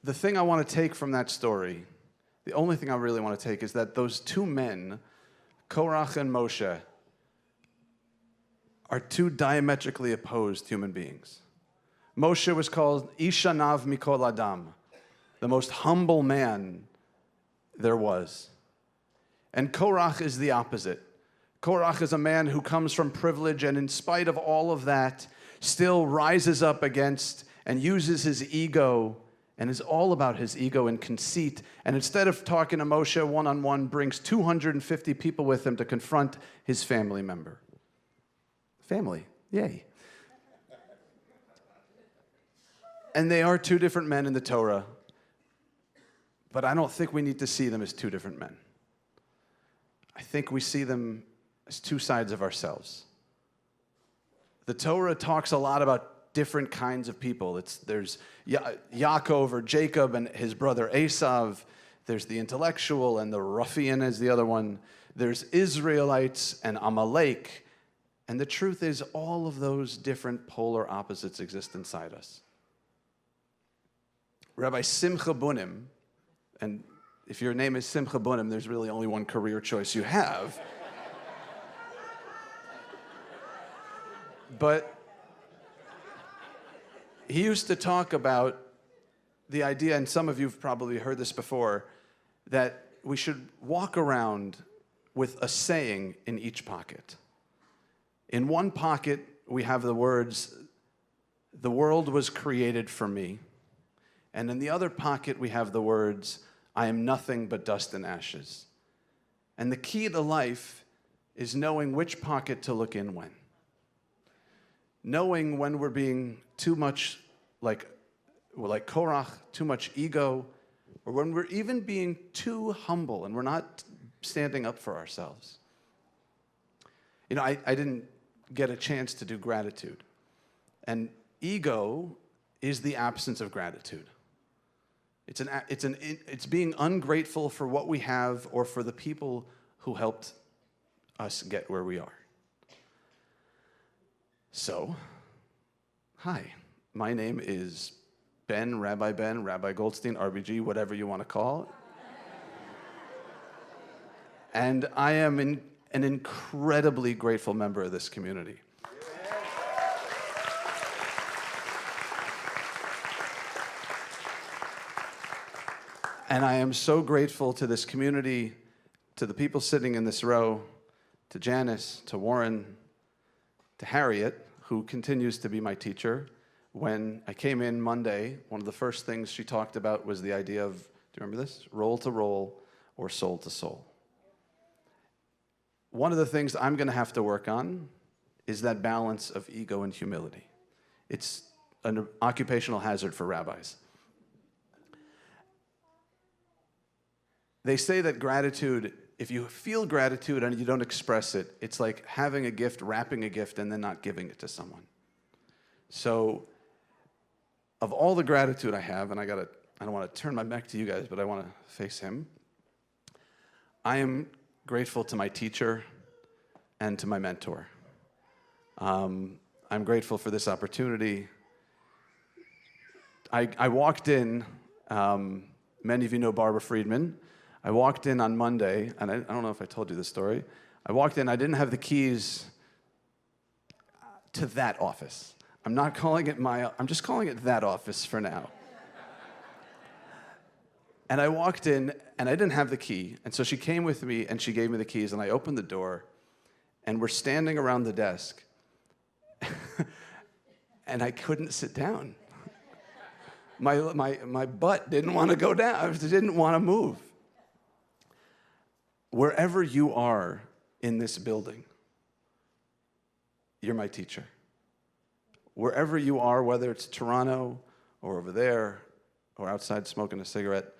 the thing I want to take from that story, the only thing I really want to take is that those two men, Korach and Moshe, are two diametrically opposed human beings. Moshe was called Ishanav Mikol Adam, the most humble man there was. And Korach is the opposite. Korach is a man who comes from privilege and in spite of all of that, still rises up against and uses his ego and is all about his ego and conceit. And instead of talking to Moshe one-on-one, brings 250 people with him to confront his family member. Family, yay. And they are two different men in the Torah, but I don't think we need to see them as two different men. I think we see them as two sides of ourselves. The Torah talks a lot about different kinds of people. There's Yaakov or Jacob and his brother Esav. There's the intellectual and the ruffian is the other one. There's Israelites and Amalek. And the truth is, all of those different polar opposites exist inside us. Rabbi Simcha Bunim, and if your name is Simcha Bunim, there's really only one career choice you have. But he used to talk about the idea, and some of you have probably heard this before, that we should walk around with a saying in each pocket. In one pocket, we have the words, "The world was created for me." And in the other pocket, we have the words, "I am nothing but dust and ashes." And the key to life is knowing which pocket to look in when. Knowing when we're being too much like we're like Korach, too much ego, or when we're even being too humble and we're not standing up for ourselves. You know, I didn't get a chance to do gratitude. And ego is the absence of gratitude. It's being ungrateful for what we have or for the people who helped us get where we are. So, hi, my name is Ben, Rabbi Goldstein, RBG, whatever you want to call it. And I am an incredibly grateful member of this community. And I am so grateful to this community, to the people sitting in this row, to Janice, to Warren, to Harriet, who continues to be my teacher. When I came in Monday, one of the first things she talked about was the idea of, do you remember this? Roll to roll or soul to soul. One of the things I'm going to have to work on is that balance of ego and humility. It's an occupational hazard for rabbis. They say that gratitude, if you feel gratitude and you don't express it, it's like having a gift, wrapping a gift, and then not giving it to someone. So, of all the gratitude I have, and I don't want to turn my back to you guys, but I want to face him. I am grateful to my teacher and to my mentor. I'm grateful for this opportunity. I walked in, many of you know Barbara Friedman. I walked in on Monday, and I don't know if I told you this story. I walked in, I didn't have the keys to that office. I'm not calling it I'm just calling it that office for now. And I walked in, and I didn't have the key, and so she came with me, and she gave me the keys, and I opened the door, and we're standing around the desk, and I couldn't sit down. My butt didn't want to go down. I didn't want to move. Wherever you are in this building, you're my teacher. Wherever you are, whether it's Toronto or over there or outside smoking a cigarette,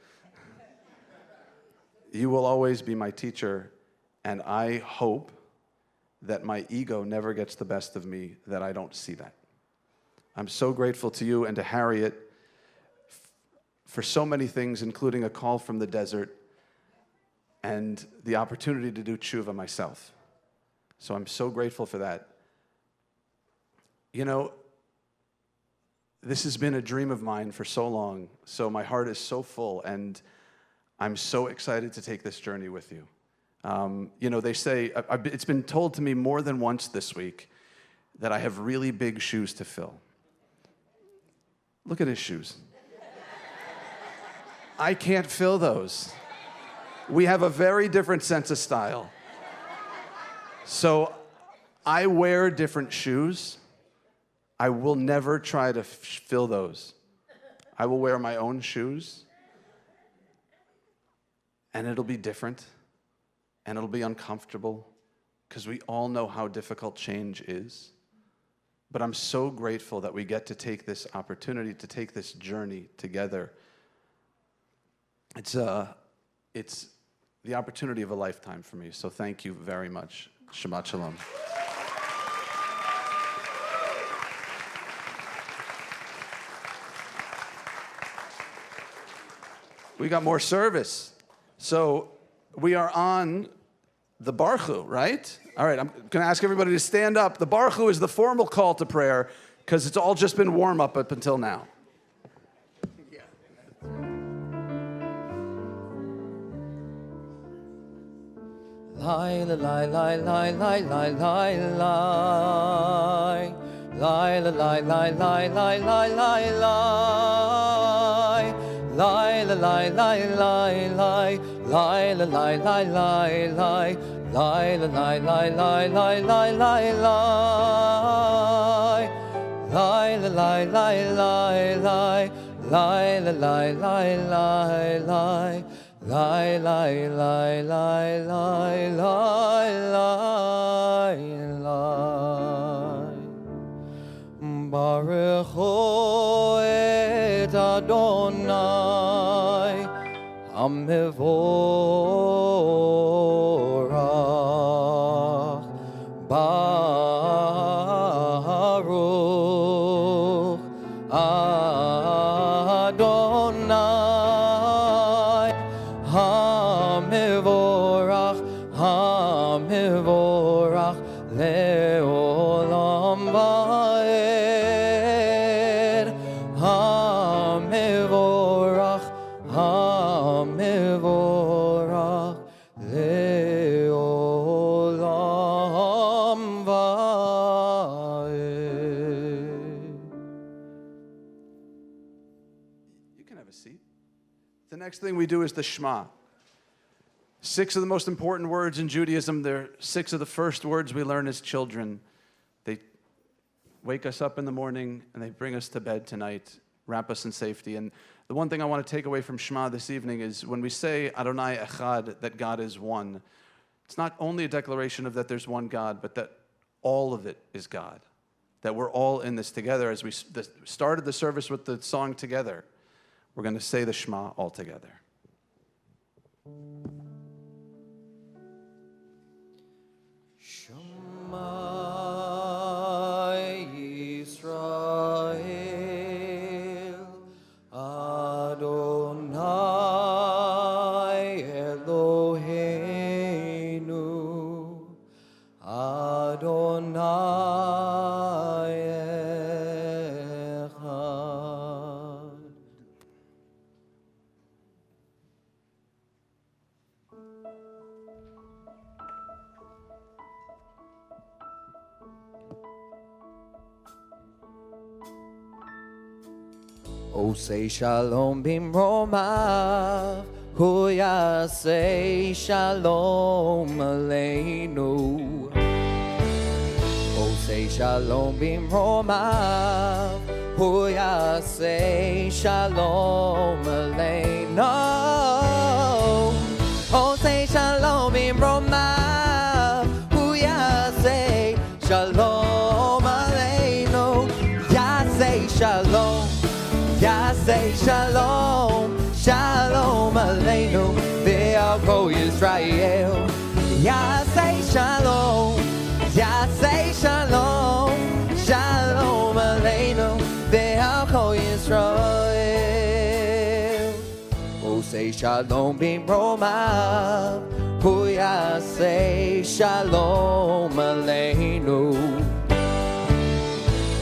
you will always be my teacher, and I hope that my ego never gets the best of me, that I don't see that. I'm so grateful to you and to Harriet for so many things, including a call from the desert and the opportunity to do tshuva myself. So I'm so grateful for that. You know, this has been a dream of mine for so long, so my heart is so full, and I'm so excited to take this journey with you. You know, they say, it's been told to me more than once this week that I have really big shoes to fill. Look at his shoes. I can't fill those. We have a very different sense of style. So I wear different shoes. I will never try to fill those. I will wear my own shoes, and it'll be different, and it'll be uncomfortable, because we all know how difficult change is. But I'm so grateful that we get to take this opportunity, to take this journey together. It's the opportunity of a lifetime for me, so thank you very much. Shabbat Shalom. We got more service. So we are on the Baruch, right? All right, I'm going to ask everybody to stand up. The Baruch is the formal call to prayer, because it's all just been warm-up up until now. Lie, lie, lie, lie, lie, lie, lie, lie, lie. Lie, lie, lie, lie, lie, lie, lie, lie, lie. Lie, lie, lie, lie, lie, lie. Lie, lie, lie, lie, lie, lie. Lie, lie, lie, lie, lie, lie, lie, lie. Lie, lie, lie, lie, lie. Lie, lie, lie, lie, lie. Lie, lie, lie, lie, lie, lie, lie, lie. Baruch Hu et Adonai Hamevorach Baruch Adonai Hamevorach Hamevorach Leolam Vaed Hamevorach Hamevorach Leolam Vaed. You can have a seat. The next thing we do is the Shema. 6 of the most important words in Judaism. They're 6 of the first words we learn as children. They wake us up in the morning and they bring us to bed tonight, wrap us in safety. And the one thing I want to take away from Shema this evening is when we say Adonai Echad, that God is one, it's not only a declaration of that there's one God, but that all of it is God, that we're all in this together. As we started the service with the song together, we're going to say the Shema all together. Shema Yisrael Adonai Eloheinu Adonai Echad. Oh, say shalom bimromav, hu yaseh shalom aleinu. Oh, say shalom bimromav, hu yaseh shalom aleinu. Oh, say shalom bimromav, hu yaseh shalom aleinu. Yaseh shalom. Yaseh shalom, shalom aleinu, ve'al kol Yisrael. Yaseh shalom, Yaseh shalom, shalom aleinu, ve'al kol Yisrael. Oh, say shalom bimromav, hu yaseh shalom aleinu.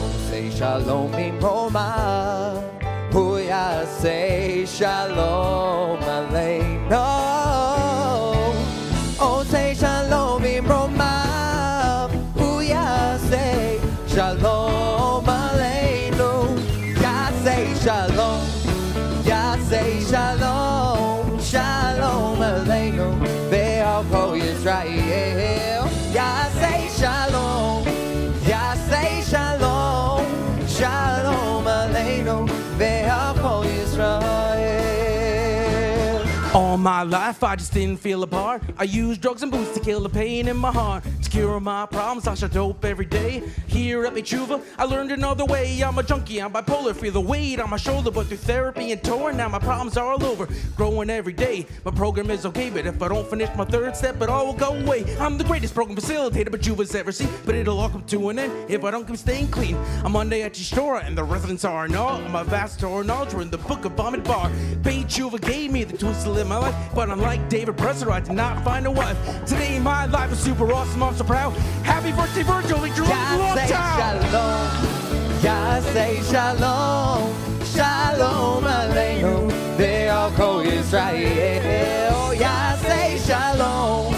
Oh, say shalom bimromav, hu yaseh shalom aleinu. Oh, say shalom bimromav, hu yaseh shalom aleinu. Yaseh shalom, yaseh shalom, shalom aleinu, ve'al kol Yisrael. Yaseh shalom, yaseh shalom, shalom aleinu, ve'al kol Yisrael. All my life I just didn't feel apart. I used drugs and booze to kill the pain in my heart. To cure my problems I shot dope every day. Here at Tshuva I learned another way. I'm a junkie, I'm bipolar, feel the weight on my shoulder. But through therapy and tour now my problems are all over. Growing every day, my program is okay. But if I don't finish my 3rd step it all will go away. I'm the greatest program facilitator but Tshuva's ever seen. But it'll all come to an end if I don't keep staying clean. I'm Monday at Torah and the residents are in awe. I'm a vast Torah knowledge, we're in the book of Vomit Bar. Pain Tshuva gave me the tools to live my life. But unlike David Presser, I did not find a wife. Today my life is super awesome, I'm so proud. Happy birthday, Virgil, it's your long time. Yaseh shalom, shalom aleinu, ve'al kol Yisrael. Yaseh shalom,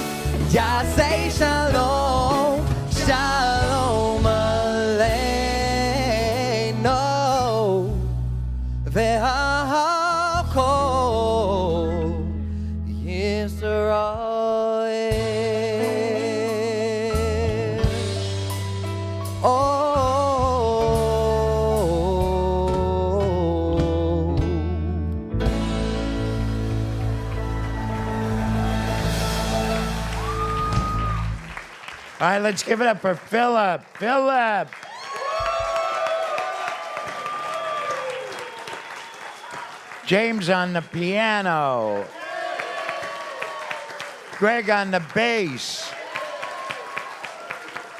yaseh shalom, shalom aleinu, ve'al kol Yisrael. All right, let's give it up for Philip. Philip. James on the piano. Greg on the bass.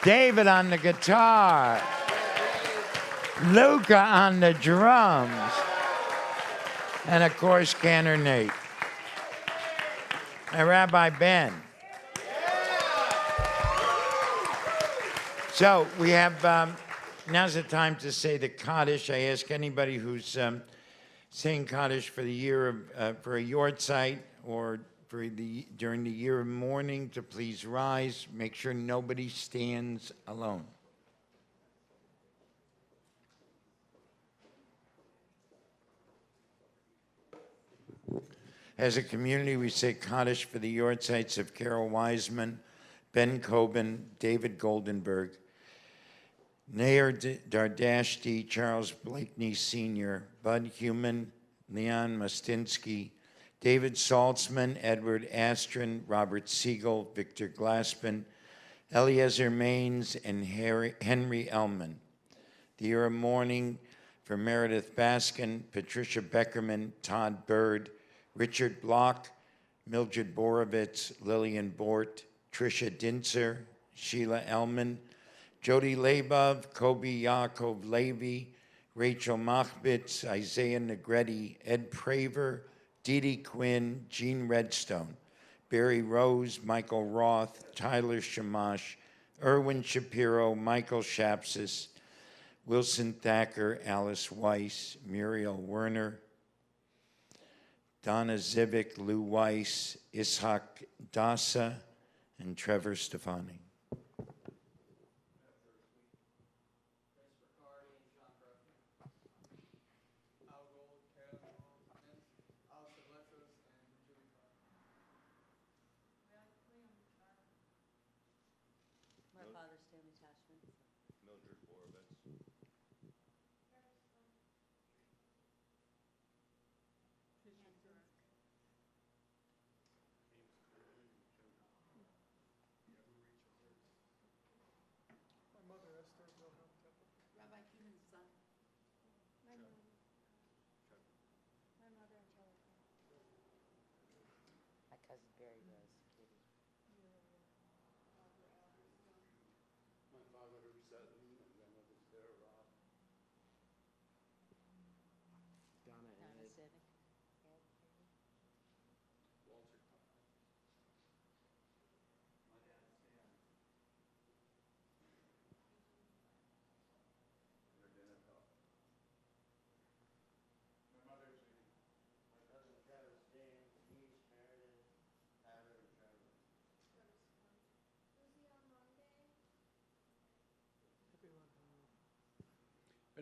David on the guitar. Luca on the drums. And of course, Cantor Nate. And Rabbi Ben. So we have, now's the time to say the Kaddish. I ask anybody who's saying Kaddish for the year of, for a Yortzeit or during the year of mourning to please rise. Make sure nobody stands alone. As a community, we say Kaddish for the Yortzeits of Carol Wiseman, Ben Coben, David Goldenberg, Nair Dardashti, Charles Blakeney Sr., Bud Human, Leon Mustinsky, David Saltzman, Edward Astron, Robert Siegel, Victor Glassman, Eliezer Maines, and Henry Ellman. The year of mourning for Meredith Baskin, Patricia Beckerman, Todd Bird, Richard Block, Mildred Borovitz, Lillian Bort, Tricia Dinser, Sheila Ellman, Jody Labov, Kobe Yaakov Levy, Rachel Machbitz, Isaiah Negretti, Ed Praver, Dee Dee Quinn, Jean Redstone, Barry Rose, Michael Roth, Tyler Shamash, Erwin Shapiro, Michael Shapsis, Wilson Thacker, Alice Weiss, Muriel Werner, Donna Zivic, Lou Weiss, Ishak Dasa, and Trevor Stefani.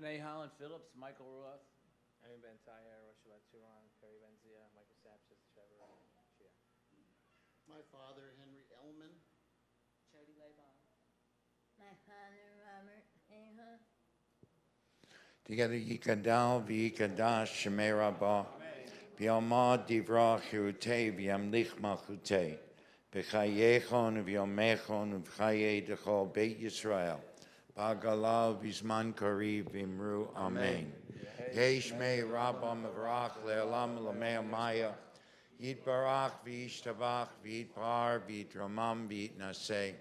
Renee Holland Phillips, Michael Roth, Aaron Bentaya, Roshua Turan, Perry Benzia, Michael Sapsis, Trevor, and Shia. My father, Henry Ellman. Jody Laybon. My father, Robert Aha. Together, Yikadal, V'yikadash, Shemei Rabbah, V'yomad Divrach Hirutei, V'yamlich Malchutei, V'chayechon, V'yomechon, V'chayei Dechol Beit Yisrael, B'agalav, V'zman Kariv, V'imru, Amen. Yeshmei Rabbah Mavrach, Le'olam Lamei Maya, Yitbarach, V'yishtavach, V'yitpar, V'yitramam, V'yitnaseh,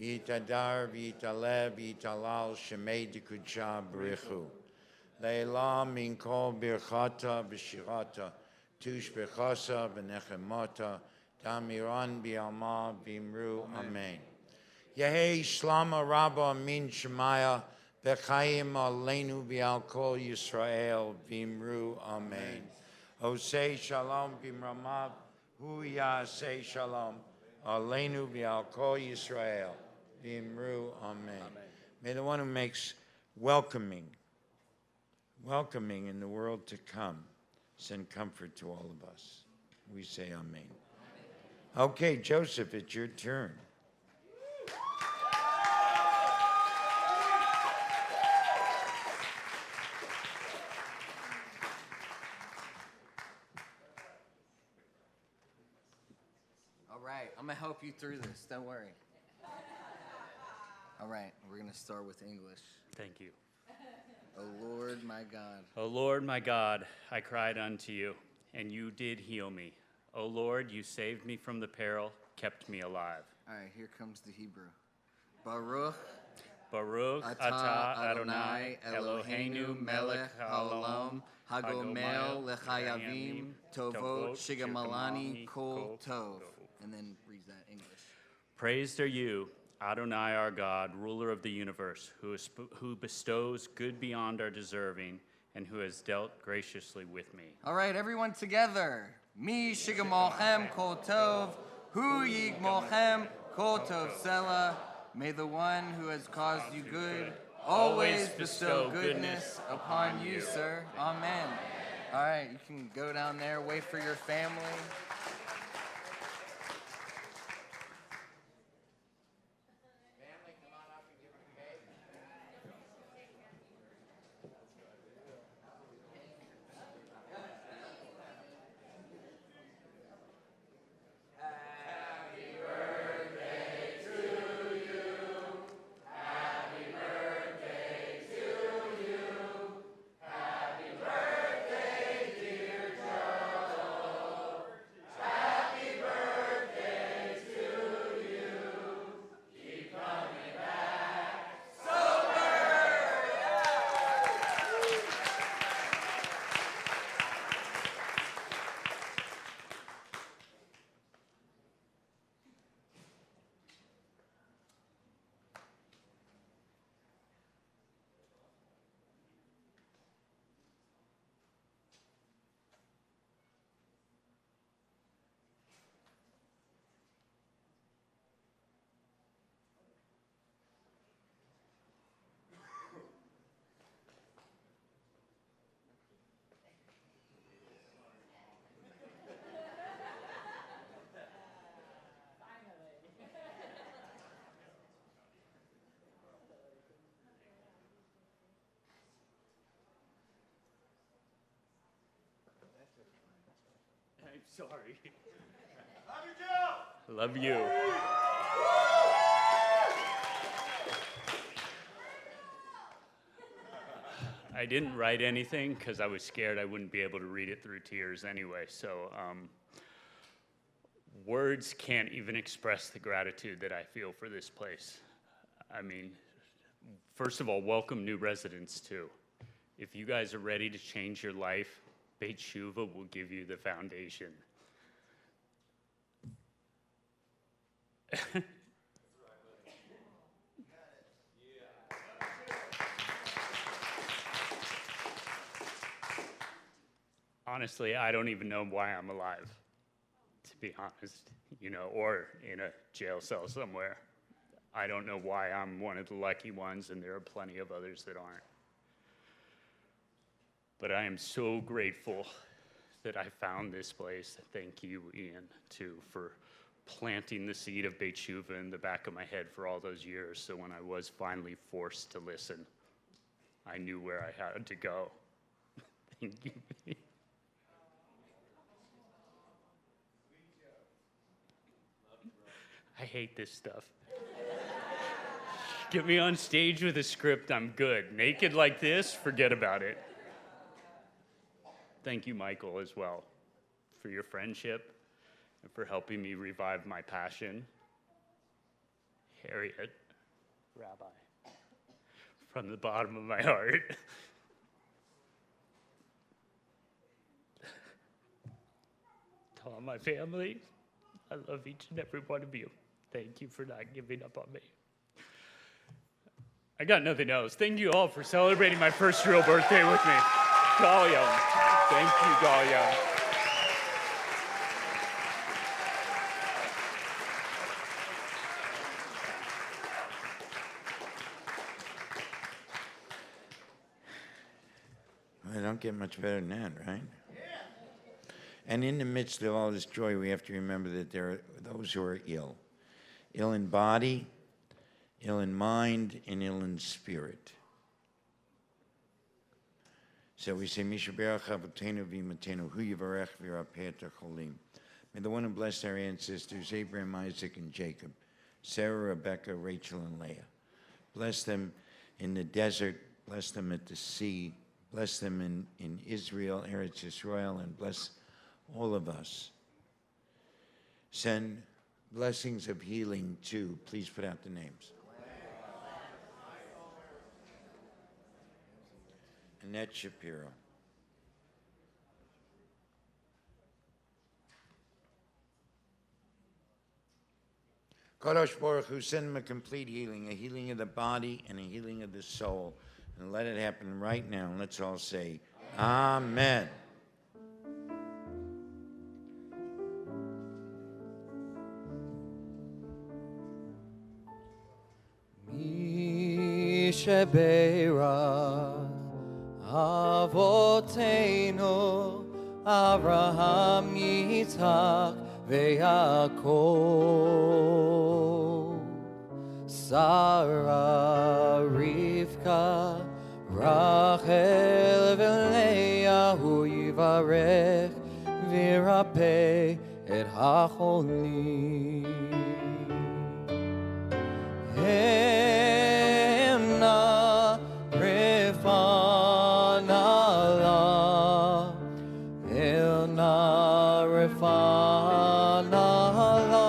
V'yitadar, V'yitalev, V'yitalal, Shemei Dekudsha, B'richu. Leila min kol birchata v'shirata, tush bechasa v'nechemata, damiran bi'alma v'imru, amen. Yehei shlama rabba min shemaya, v'chayim aleinu v'al kol Yisrael, v'imru, amen. Osei shalom b'mramav, hu yasei shalom, aleinu v'al kol Yisrael, v'imru, amen. May the one who makes welcoming in the world to come, send comfort to all of us. We say amen. Okay, Joseph, it's your turn. All right, I'm gonna help you through this, don't worry. All right, we're gonna start with English. Thank you. O Lord my God. O Lord my God, I cried unto you, and you did heal me. O Lord, you saved me from the peril, kept me alive. All right, here comes the Hebrew. Baruch. Baruch atah Adonai Eloheinu melech haolam hagomel lechayavim tovot shigamalani kol tov. And then read that English. Praised are you, Adonai our God, ruler of the universe, who bestows good beyond our deserving, and who has dealt graciously with me. All right, everyone together. Mi shigamalchem kol tov, hu yigmalchem kol tov selah. May the one who has caused you good always bestow goodness upon you, sir. Amen. All right, you can go down there, wait for your family. I'm sorry. Love you, Joe! Love you. I didn't write anything because I was scared I wouldn't be able to read it through tears anyway. So words can't even express the gratitude that I feel for this place. I mean, first of all, welcome new residents too. If you guys are ready to change your life, Beit Shuvah will give you the foundation. Honestly, I don't even know why I'm alive, to be honest, or in a jail cell somewhere. I don't know why I'm one of the lucky ones, and there are plenty of others that aren't. But I am so grateful that I found this place. Thank you, Ian, too, for planting the seed of Beit Shuvah in the back of my head for all those years. So when I was finally forced to listen, I knew where I had to go. Thank you. I hate this stuff. Get me on stage with a script, I'm good. Naked like this, forget about it. Thank you, Michael, as well, for your friendship and for helping me revive my passion. Harriet, Rabbi, from the bottom of my heart. To all my family, I love each and every one of you. Thank you for not giving up on me. I got nothing else. Thank you all for celebrating my first real birthday with me. Galia. Thank you, Galia. I don't get much better than that, right? Yeah. And in the midst of all this joy, we have to remember that there are those who are ill. Ill in body, ill in mind, and ill in spirit. So we say, Mishaberach Avotenu v'Imatenu, Hu Yivarech v'Yirapeh Cholim. May the one who blessed our ancestors, Abraham, Isaac, and Jacob, Sarah, Rebecca, Rachel, and Leah, bless them in the desert bless them at the sea, bless them in Israel, Eretz Yisrael, and bless all of us. Send blessings of healing too. Please put out the names. Annette Shapiro. Kadosh Baruch Hu, send them a complete healing, a healing of the body and a healing of the soul. And let it happen right now. Let's all say, Amen. Mi shebeirach Avotenu Avraham Yitzhak veYaakov Sarah Rivka Rachel v'Leah Hu yivarech v'yirapeh et hacholim Hemna Rifana La Elna Rifana La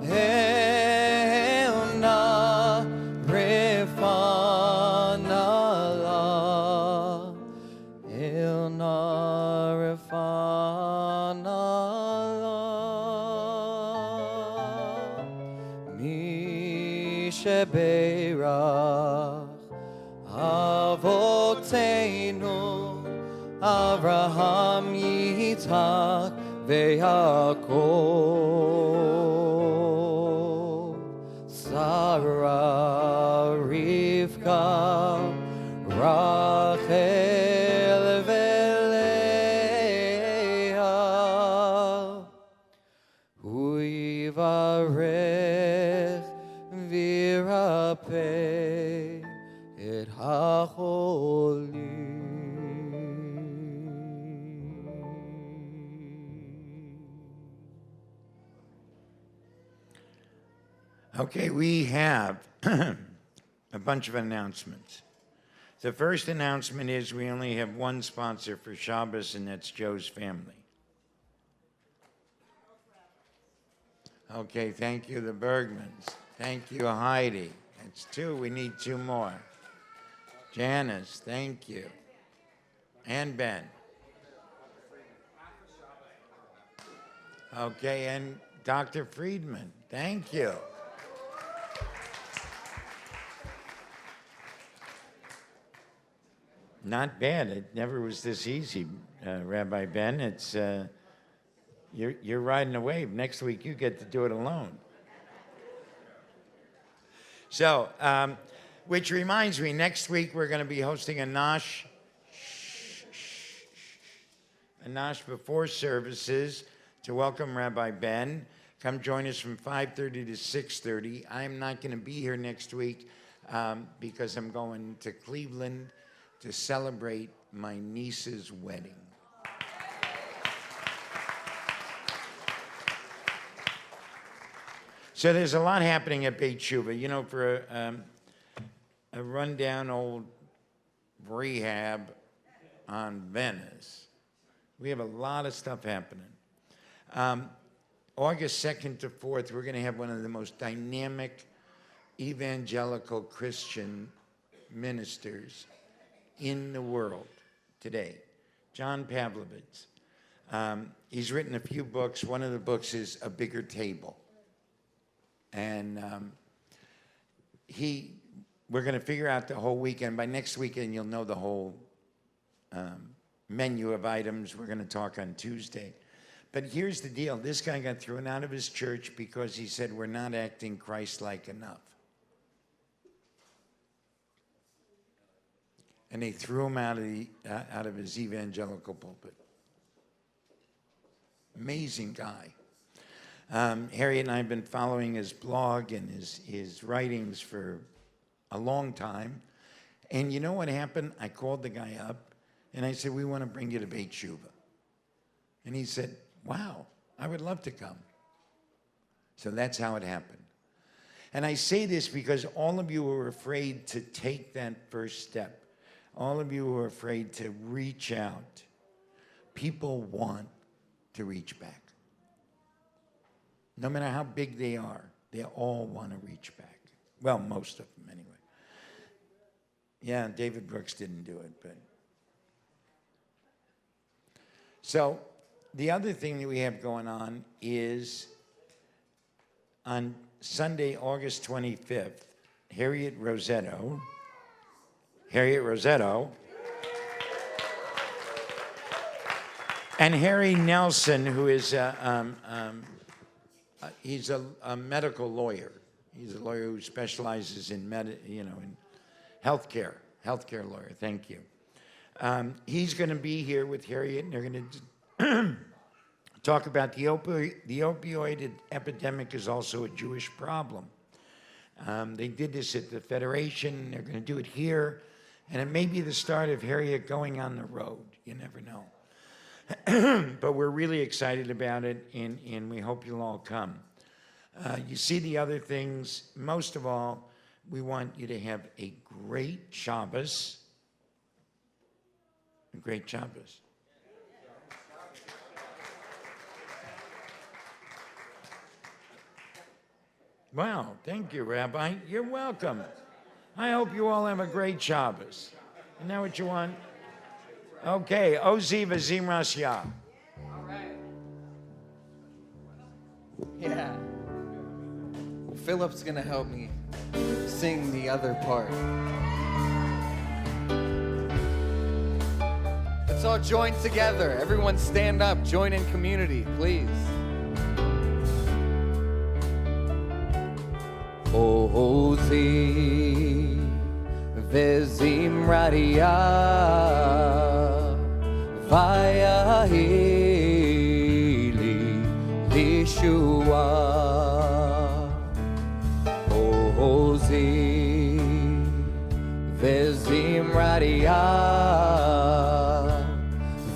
Elna Rifana La Elna Rifana Mi shebeirach Avotenu Avraham Yitzhak veYaakov Sarah Rivka Rachel v'Leah Hu yivarech v'yirapeh et hacholim. Okay, we have a bunch of announcements. The first announcement is we only have one sponsor for Shabbos, and that's Joe's family. Okay, thank you, the Bergmans. Thank you, Heidi. That's two. We need two more. Janice, thank you. And Ben. Okay, and Dr. Friedman, thank you. Not bad. It never was this easy, Rabbi Ben. It's you're riding a wave. Next week you get to do it alone. So, which reminds me, next week we're going to be hosting a nosh before services to welcome Rabbi Ben. Come join us from 5:30 to 6:30. I'm not going to be here next week because I'm going to Cleveland to celebrate my niece's wedding. So there's a lot happening at Beit Shuvah. You know, for a rundown old rehab on Venice, we have a lot of stuff happening. August 2nd to 4th, we're going to have one of the most dynamic evangelical Christian ministers in the world today, John Pavlovitz. He's written a few books. One of the books is A Bigger Table. And we're going to figure out the whole weekend. By next weekend, you'll know the whole menu of items. We're going to talk on Tuesday. But here's the deal. This guy got thrown out of his church because he said we're not acting Christ-like enough. And they threw him out of his evangelical pulpit. Amazing guy. Harriet and I have been following his blog and his writings for a long time. And you know what happened? I called the guy up and I said, we want to bring you to Beit Shuvah. And he said, wow, I would love to come. So that's how it happened. And I say this because all of you are afraid to take that first step. All of you are afraid to reach out. People want to reach back. No matter how big they are, they all want to reach back. Well, most of them anyway. Yeah, David Brooks didn't do it, but. So the other thing that we have going on is on Sunday, August 25th, Harriet Rosetto, and Harry Nelson, who is he's a medical lawyer. He's a lawyer who specializes in in healthcare lawyer. Thank you. He's going to be here with Harriet, and they're going to talk about the opioid epidemic is also a Jewish problem. They did this at the Federation. They're going to do it here, and it may be the start of Harriet going on the road. You never know. But we're really excited about it, and we hope you'll all come. You see the other things. Most of all, we want you to have a great Shabbos. A great Shabbos. Wow, thank you, Rabbi. You're welcome. I hope you all have a great Shabbos. Isn't that what you want? Okay, Ozi Vazim Rasya. All right. Yeah. Well, Philip's gonna help me sing the other part. Let's all join together. Everyone stand up, join in community, please. Ozi Vazim Radia Vayahili Lishua Ozi Vazim Radia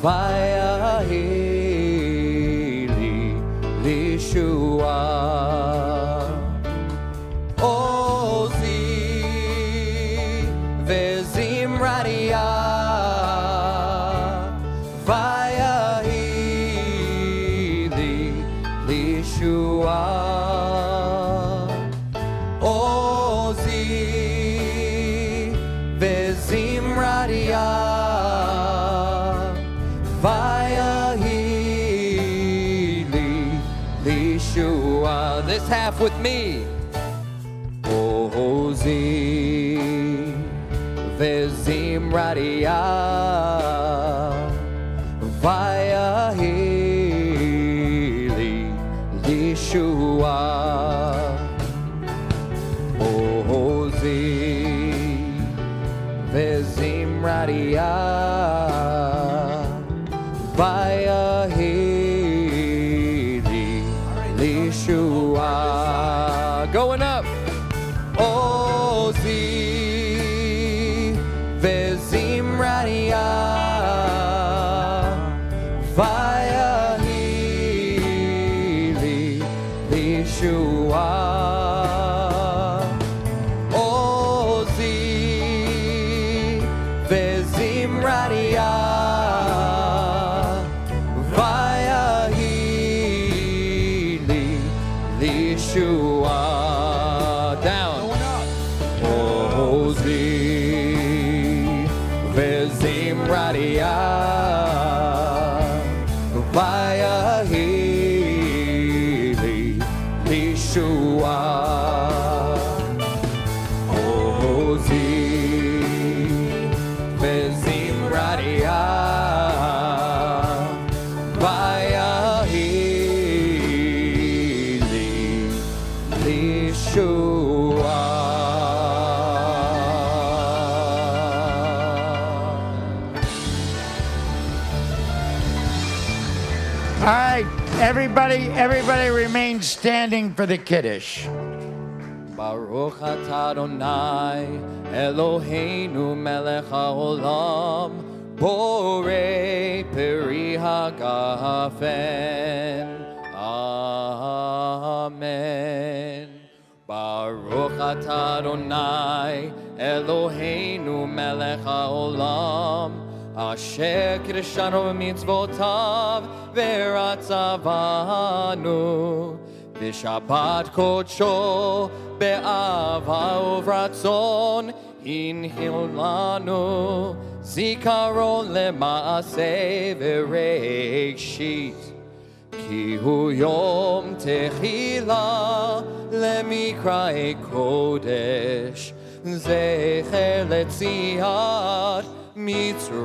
Vayahili Lishua This half with me. Ozi Vezim Radia Vayahili Lishua Ozi Vezim Radia Vayahili Lishua. Going up. Ozi Vezim Radia Vayahili Lishua Ozi Vezim Radia Vayahili Lishua. Down. Ozi Vezim Radia Vayahili Lishua Ozi Vezim Radia Vayahili Lishua. All right, everybody remain standing for the Kiddush. Baruch atah Adonai Eloheinu melech haolam borei peri hagafen. Amen. Baruch Baruch atah Adonai Eloheinu melech haolam Asher kiddushanu b'mitzvotav v'ratzavanu B'shabbat kodsho be'ava uvratzon Hinhil lanu zikaron lema'aseh v'reishit Ki hu yom techila lemikrae kodesh Zecher letziat Mitzrayim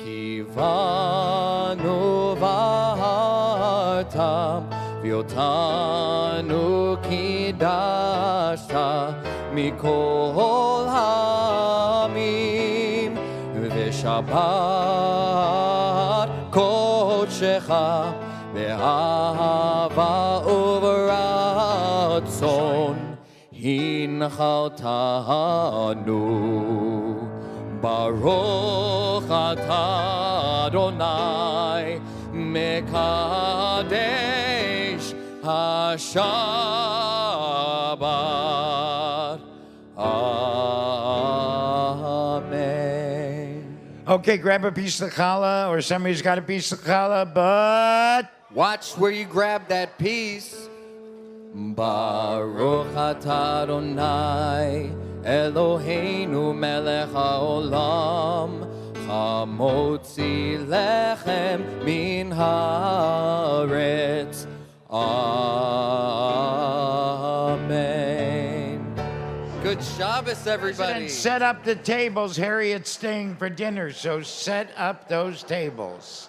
Kivanu v'hartam V'yotanu kidashta Mikol hamim V'shabbat kodshecha Be'ahava uvratzon Hinchaltanu Baruch atah Adonai Mekadesh HaShabbat Amen. Okay, grab a piece of challah, or somebody's got a piece of challah, but watch where you grab that piece. Baruch atah Adonai Eloheinu melech haolam Hamotzi lechem min haaretz Amen. Good Shabbos, everybody. President, set up the tables. Harriet's staying for dinner, so set up those tables.